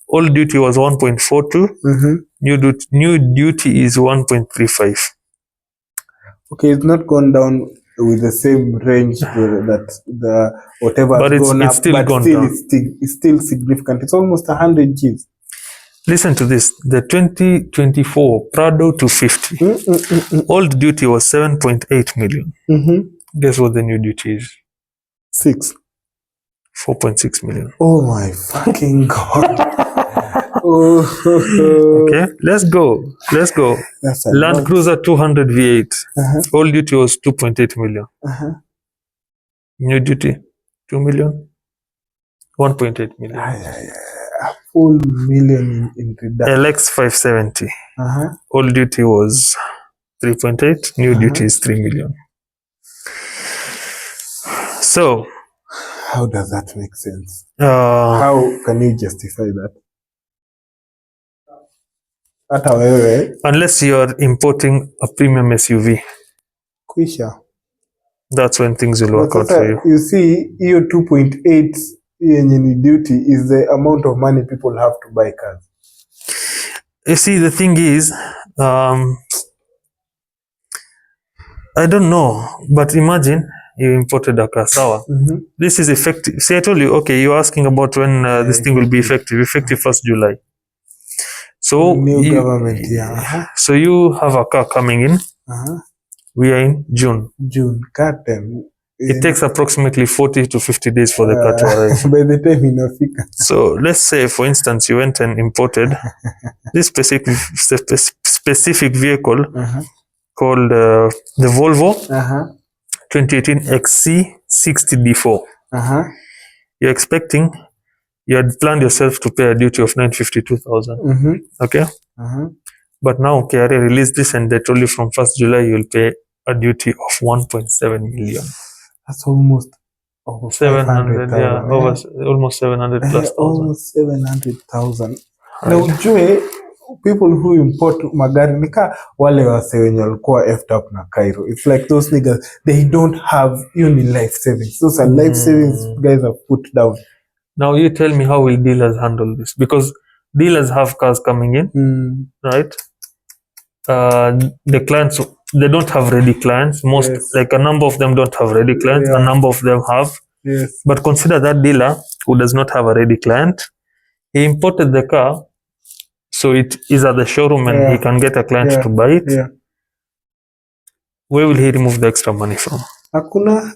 old duty was 1.42. New duty is 1.35. Okay, it's not gone down with the same range that the whatever but has gone it's up, still but gone still down. It's still significant. It's almost 100 Gs. Listen to this. The 2024 Prado 250. Old duty was 7.8 million. Guess what the new duty is? 4.6 million. Oh my fucking God. Okay, let's go. Land Cruiser 200 V8. Old duty was 2.8 million. New duty 2 million. 1.8 million. A full million in reduction. LX 570. Old duty was 3.8. New duty is 3 million. So, how does that make sense? How can you justify that? Unless you are importing a premium SUV. That's when things will work out for you. You see, your 2.8 duty is the amount of money people have to buy cars. You see, the thing is, I don't know, but imagine you imported a car, sawa. This is effective. See, I told you, okay, you're asking about when this thing will be effective 1st July. So, new government, yeah. So you have a car coming in. We are in June. God damn. It takes approximately 40 to 50 days for the car to arrive. By the time in Africa. So let's say, for instance, you went and imported this specific vehicle called the Volvo 2018 XC60 D4. You're expecting, you had planned yourself to pay a duty of 952,000. Okay? But now KRA released this and they told you from 1st July you'll pay a duty of 1.7 million. That's almost over 700, yeah, almost 700 plus thousand. Almost 700,000. Now, Joe, people who import magari nika wale wase wenye walikuwa effed up na Cairo. It's like those niggas, they don't have uni life savings. Those are life savings guys have put down. Now you tell me, how will dealers handle this? Because dealers have cars coming in, right? The clients they don't have ready clients. Most, Yes. like a number of them don't have ready clients. Yeah. A number of them have. Yes. But consider that dealer who does not have a ready client. He imported the car, so it is at the showroom and Yeah. he can get a client Yeah. to buy it. Yeah. Where will he remove the extra money from? Hakuna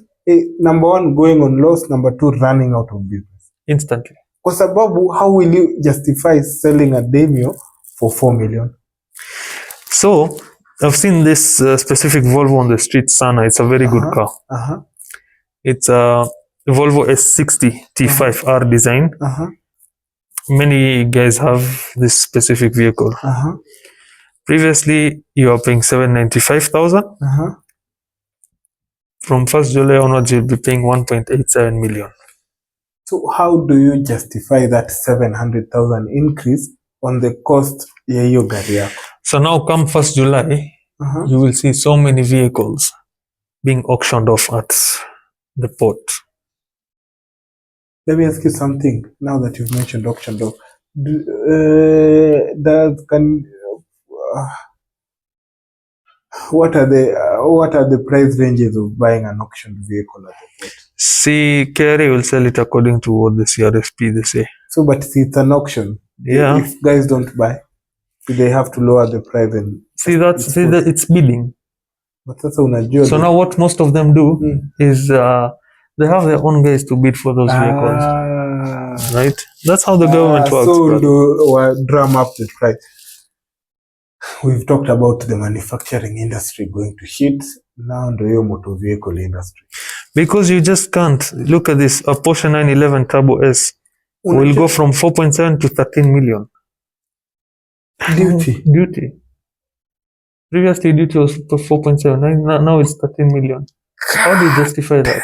number one going on loss, number two running out of business. Instantly. Kwa sababu how will you justify selling a Demio for 4 million? So I've seen this specific Volvo on the street, Sana. It's a very good car. Uh-huh. It's a Volvo S60 T5R design. Uh-huh. Many guys have this specific vehicle. Uh-huh. Previously, you are paying 795,000. Uh-huh. From 1st July onwards, you'll be paying 1.87 million. So how do you justify that 700,000 increase on the cost ya hiyo gari yako? So now come 1st July, Uh-huh. you will see so many vehicles being auctioned off at the port. Let me ask you something now that you've mentioned auction off. What are the price ranges of buying an auctioned vehicle at the port? See, KRA will sell it according to what the CRSP they say. So, but see, it's an auction. Yeah. If guys don't buy, they have to lower the price and See that it's bidding. but sasa unajua. So now what most of them do is they have their own guys to bid for those vehicles. Right? That's how the government works. So drum up the price. We've talked about the manufacturing industry going to shit. Now ndio hiyo motor vehicle industry. Because you just can't. Look at this. A Porsche 911 Turbo S will go from 4.7 to 13 million. Duty. Previously, duty was 4.7. Now it's 13 million. How do you justify that?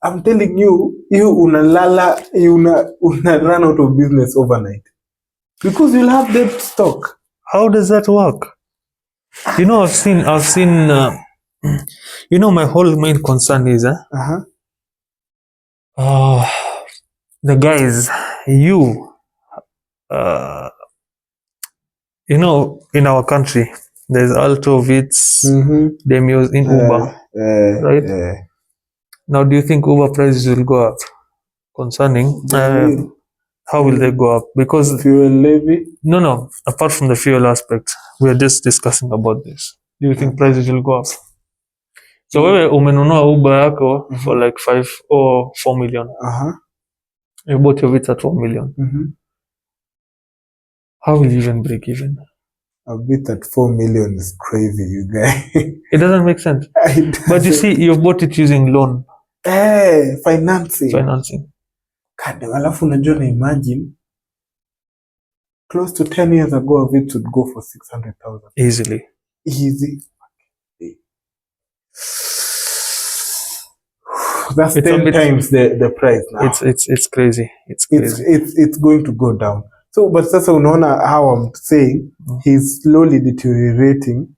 I'm telling you, unalala, una run out of business overnight. Because you'll have dead stock. How does that work? You know, I've seen, you know, my whole main concern is, the guys, you know, in our country, there's Alto, Vitz, Demios in Uber, right? Now, do you think Uber prices will go up? Concerning, how will they go up? Because fuel levy? No. Apart from the fuel aspect, we are just discussing about this. Do you think prices will go up? So wewe umenunua Uber yako for like 5 or 4 million. You bought your Vitz at 4 million. How will you even break even? A bit at 4 million is crazy, you guys. It doesn't make sense. But you see, you bought it using loan. Financing. God, alafu unajua na imagine close to 10 years ago a Vitz would go for 600,000. Easily. That's 10 times the price now. It's crazy. It's going to go down. So, but sasa unaona how I'm saying he's slowly deteriorating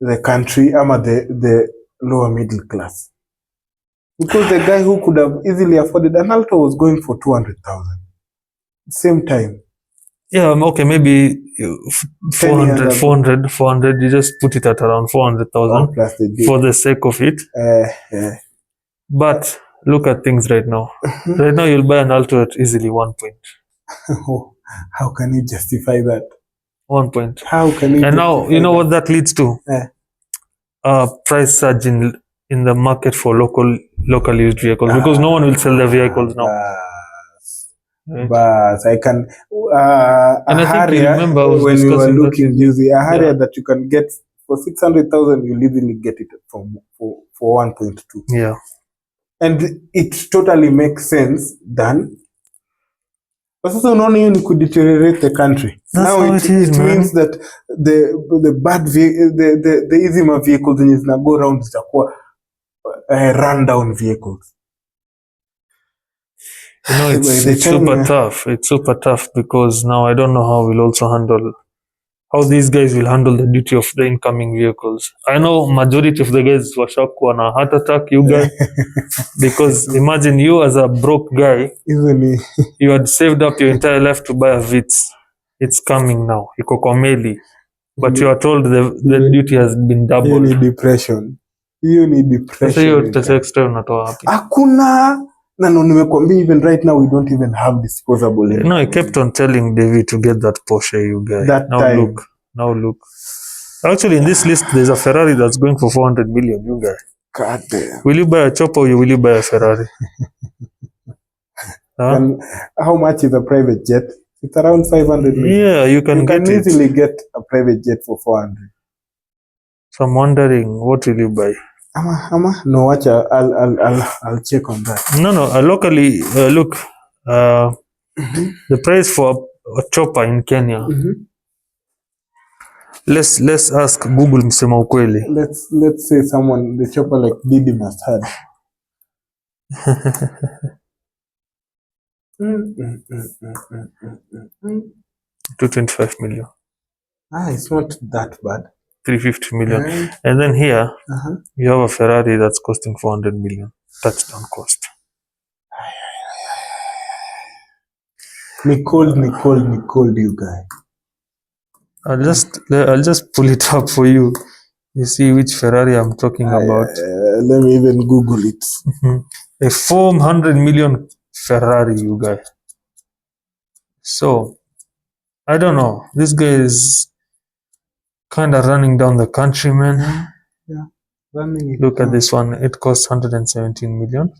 the country ama the lower middle class. Because the guy who could have easily afforded an Alto was going for 200,000. Same time. Yeah, okay, maybe 400, you just put it at around 400,000 for the sake of it. But look at things right now. Right now, you'll buy an Alto at easily 1 point. How can you justify that? 1 point. How can you? And now, you know what that leads to? Price surge in the market for local used vehicles, because no one will sell their vehicles now. Right. But I can and I think you remember when you were looking using a Harrier that you can get for 600,000, you'll easily get it for 1.2. Yeah, and it totally makes sense than. But sasa unaona hiyo ni kudeteriorate the country. That's now it means that the bad the easy vehicles zenye zina go around zitakuwa run down vehicles. You know, it's super tough. It's super tough because now I don't know how these guys will handle the duty of the incoming vehicles. I know majority of the guys washakuwa na heart attack, you guys, because imagine you as a broke guy, you had saved up your entire life to buy a Vitz. It's coming now. Iko kwa meli. but you are told the duty has been Hiyo ni doubled. depression. Hiyo ni Sasa depression. hiyo pesa extra unatoa wapi? Hakuna. No, nimekwambia even right now we don't even have disposable income. No, I kept on telling David to get that Porsche, you guy. That Now time. look. Actually, in this list, there's a Ferrari that's going for 400 million, you guy. God damn. Will you buy a chopper or will you buy a Ferrari? Huh? And how much is a private jet? It's around 500 million. Yeah, you can get it. easily get a private jet for 400. So I'm wondering, what will you buy? No, watch. I'll check on that. No. Locally, look, the price for a chopper in Kenya. Let's ask Google msema ukweli. Let's say someone, the chopper like Didi must have. 225 million. It's not that bad. 350 million. And then here, you have a Ferrari that's costing 400 million. Touchdown cost. Me cold, you guy. I'll just pull it up for you. You see which Ferrari I'm talking about. Let me even Google it. A 400 million Ferrari, you guys. So, I don't know. This guy is kind of running down the country, man. Yeah. Running. Look at this one. It costs 117 million.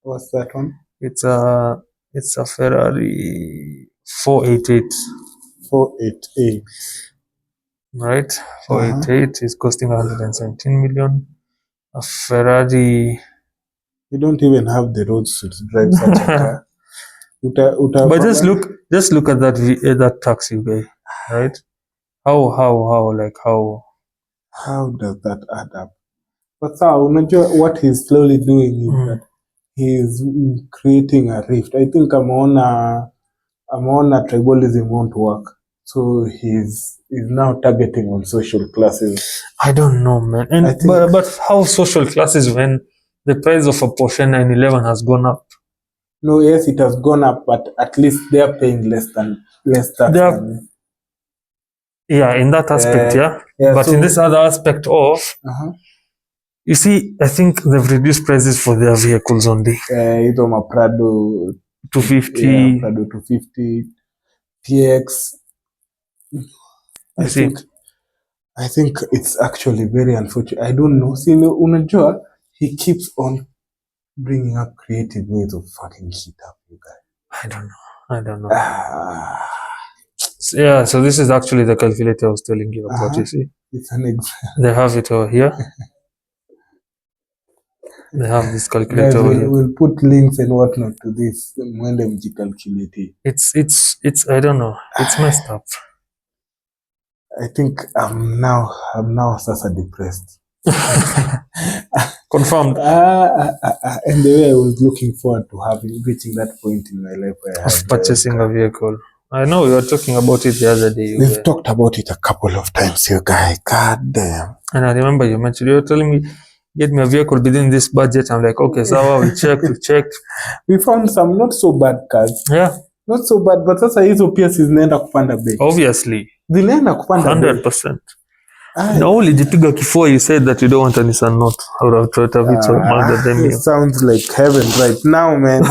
What's that one? It's a Ferrari 488. 488. Right? 488 is costing 117 million. A Ferrari. You don't even have the roads to drive such a car. But just look at that taxi guy, right? How does that add up? But what he's slowly doing is that he's creating a rift. I think ameona tribalism won't work, so he's now targeting on social classes. I don't know, man. And but how social classes when the price of a Porsche 911 has gone up? No, yes, it has gone up, but at least they are paying less than. Yeah, in that aspect, yeah. But so, in this other aspect of, you see, I think they've reduced prices for their vehicles only. Either Prado 250, yeah, Prado 250, TX. I think it's actually very unfortunate. I don't know. See, unajua, he keeps on bringing up creative ways of fucking shit up, you guys. I don't know. Yeah, so this is actually the calculator I was telling you about, you see. It's an example. They have it over here. They have this calculator over here. We'll put links and whatnot to this when they calculate. It's I don't know. It's messed up. I think I'm now sasa depressed. Confirmed. And the way I was looking forward to reaching that point in my life where I have purchasing a vehicle. I know we were talking about it the other day. We've talked about it a couple of times, you guys. God damn. And I remember you mentioned, you were telling me, get me a vehicle within this budget. I'm like, okay, so we checked. We found some not so bad cars. Yeah. Not so bad, but sasa hizo pia zinaenda kupanda bei. Obviously. Zinaenda kupanda bei. 100%. Na ulijipiga kifua, you said that you don't want a Nissan Note or a Toyota Vitz or Mazda Demio. It sounds like heaven right now, man.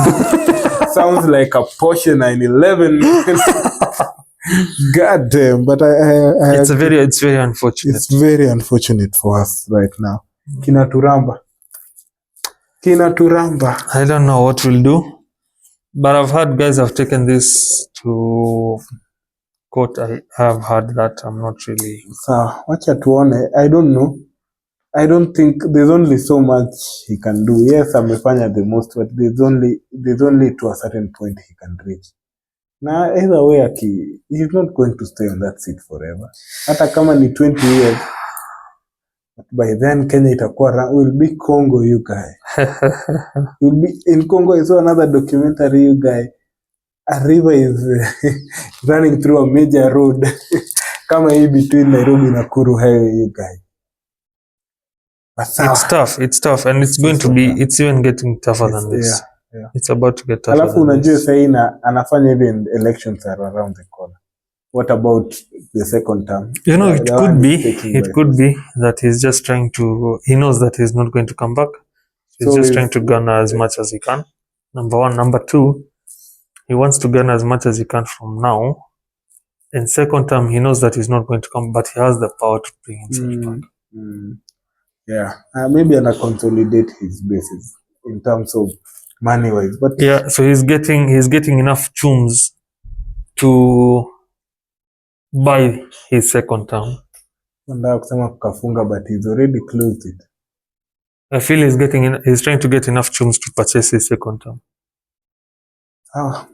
Sounds like a Porsche 911. God damn, but it's very unfortunate. It's very unfortunate for us right now. Kinaturamba. I don't know what we'll do, but I've heard guys have taken this to court. I have heard that. I'm not really. So, wacha tuone. I don't know. I don't think there's only so much he can do. Yes, amefanya the most, but there's only to a certain point he can reach. Now, either way, he's not going to stay on that seat forever. Hata kama ni 20 years, but by then Kenya will be Congo, you guy. Will be in Congo. I saw another documentary, you guy. A river is running through a major road, kama hii between Nairobi na Nakuru highway, you guy. It's tough, and it's going to be. It's even getting tougher than this. Yeah. It's about to get tougher. Alafu unajua sasa anafanya even elections are around the corner. What about the second term? You know, The one he's taking by it could force. be that he's just trying to, he knows that he's not going to come back. He's So just is- trying to garner as much as he can. Number one. Number two, he wants to garner as much as he can from now. In second term, he knows that he's not going to come, but he has the power to bring himself back. Yeah, maybe ana consolidate his bases in terms of money wise, but Yeah, so he's getting enough chums to buy his second term. nataka kusema kukafunga, but he's already closed it. I feel he's trying to get enough chums to purchase his second term.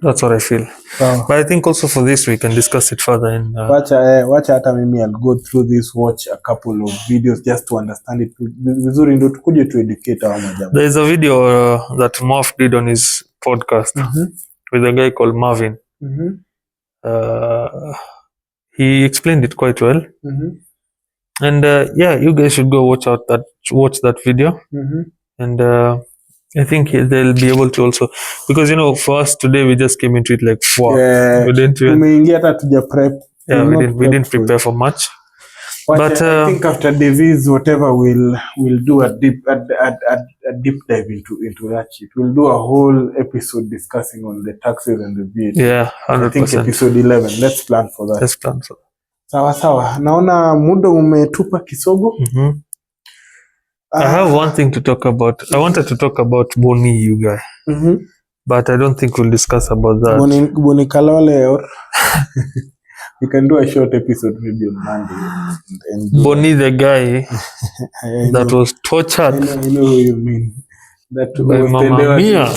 That's what I feel. But I think also for this we can discuss it further in Wacha hata mimi I'll go through this, watch a couple of videos just to understand it vizuri, ndio tukuje to educate our majamaa. There is a video that Morph did on his podcast with a guy called Marvin. He explained it quite well. And yeah, you guys should go watch that video. And I think they'll be able to also, because you know, for us today we just came into it like we didn't prep. Yeah, we didn't prepare for much. But I think after Davies, whatever, we'll do a deep dive into that shit. We'll do a whole episode discussing on the taxes and the VAT. Yeah, 100%. I think episode 11. Let's plan for that. Sawa. Naona muda umetupa kisogo. I have one thing to talk about. I wanted to talk about Boni, you guy. But I don't think we'll discuss about that. Boni Kalole, or we can do a short episode maybe on Monday. And Boni, the guy that was tortured. I know who you mean. That by Mama Mia.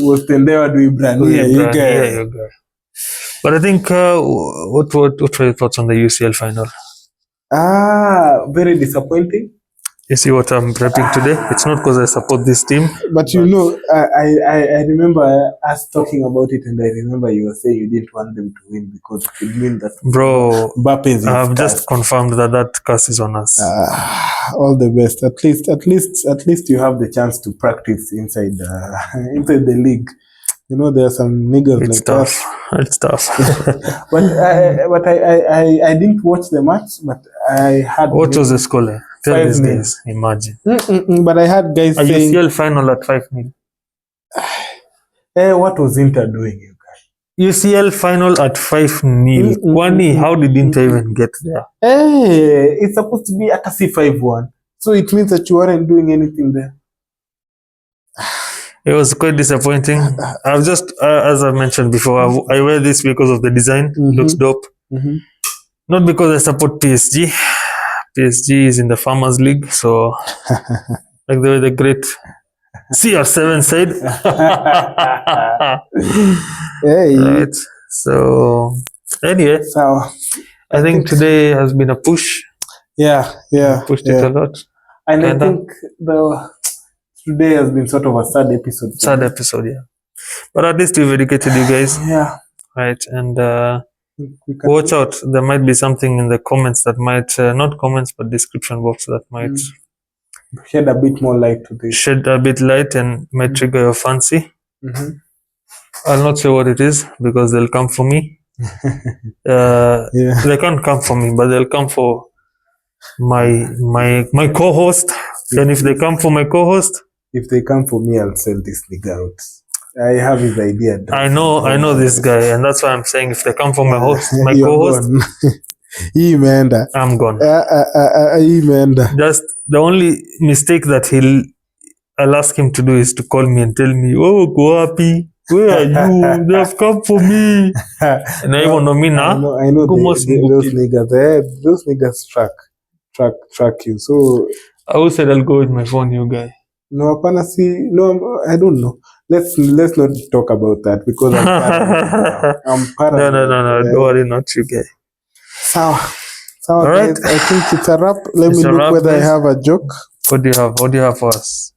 Was tendewa to Ibrania, you guy. But I think, what were your thoughts on the UCL final? Very disappointing. You see what I'm prepping today? It's not because I support this team. But you know, I remember us talking about it, and I remember you were saying you didn't want them to win because it would mean that Mbappe is I've just confirmed that curse is on us. All the best. At least you have the chance to practice inside the league. You know, there are some niggas it's like tough. us. It's tough. but I didn't watch the match, but I had. What was the score? Tell these guys, imagine. But I had guys saying UCL final at 5-0. What was Inter doing, you guys? UCL final at 5-0. Kwani, how did Inter even get there? It's supposed to be at a C5-1. So it means that you weren't doing anything there. It was quite disappointing. I've just, as I mentioned before, I wear this because of the design. Looks dope. Not because I support PSG. PSG is in the Farmers League, so like they were the great CR7 side. Right. So anyway, I think today has been a push. Yeah. Pushed it a lot. And I think today has been sort of a sad episode. Yeah. But at least we've educated you guys. Yeah. Right. And watch out. There might be something in the comments that might, not comments, but description box that might shed a bit more light to this. Shed a bit light and might trigger your fancy. I'll not say what it is because they'll come for me. They can't come for me, but they'll come for my co-host. And if they come for my co-host, if they come for me, I'll sell this nigga out. I have his idea. I know this guy, and that's why I'm saying if they come for my co-host, I'm gone. Just the only mistake that I'll ask him to do is to call me and tell me, "Oh, go happy. Where are you? They have come for me." And I even know me now. I know those niggas. Those niggas track you. So I who said I'll go with my phone, you guy? No, I don't know. Let's not talk about that because I'm paranoid. No, don't worry, not you guys. So all right. I think it's a wrap. Let me look whether I have a joke. What do you have for us?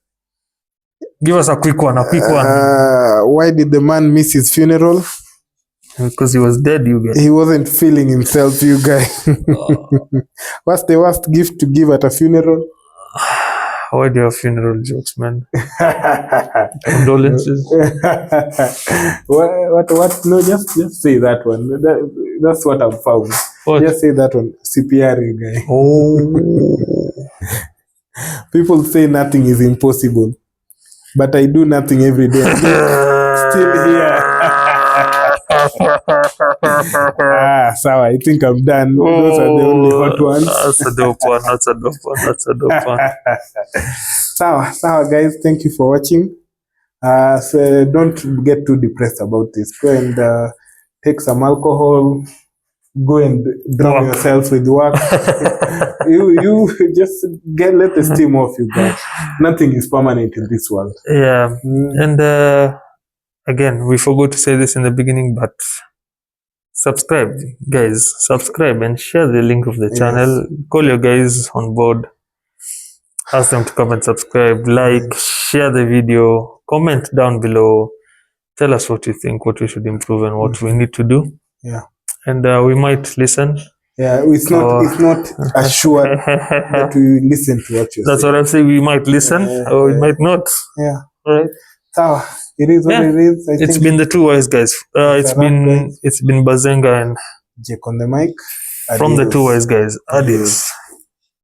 Give us a quick one. Why did the man miss his funeral? Because he was dead, you guys. He wasn't feeling himself, you guys. What's the worst gift to give at a funeral? Why do you have funeral jokes, man? Condolences. What? No, just say that one. That's what I've found. What? Just say that one. CPR guy. Oh. People say nothing is impossible, but I do nothing every day. Still here. So I think I'm done. Those are the only hot ones. That's a dope one. That's a dope one. That's a dope one. Sawa, guys. Thank you for watching. So don't get too depressed about this. Go and take some alcohol. Go and drown yourself with work. you just let the steam off, you guys. Nothing is permanent in this world. Yeah. And again, we forgot to say this in the beginning, but subscribe, guys. Subscribe and share the link of the channel. Call your guys on board. Ask them to come and subscribe, like, share the video, comment down below. Tell us what you think, what we should improve, and what we need to do. Yeah. And we might listen. Yeah, it's not assured that we listen to what you say. That's what I'm saying. We might listen or we might not. Yeah. All right. So it is what it is. It's been the two wise guys. It's been Bazenga and Jake on the mic. from the two wise guys. Adios.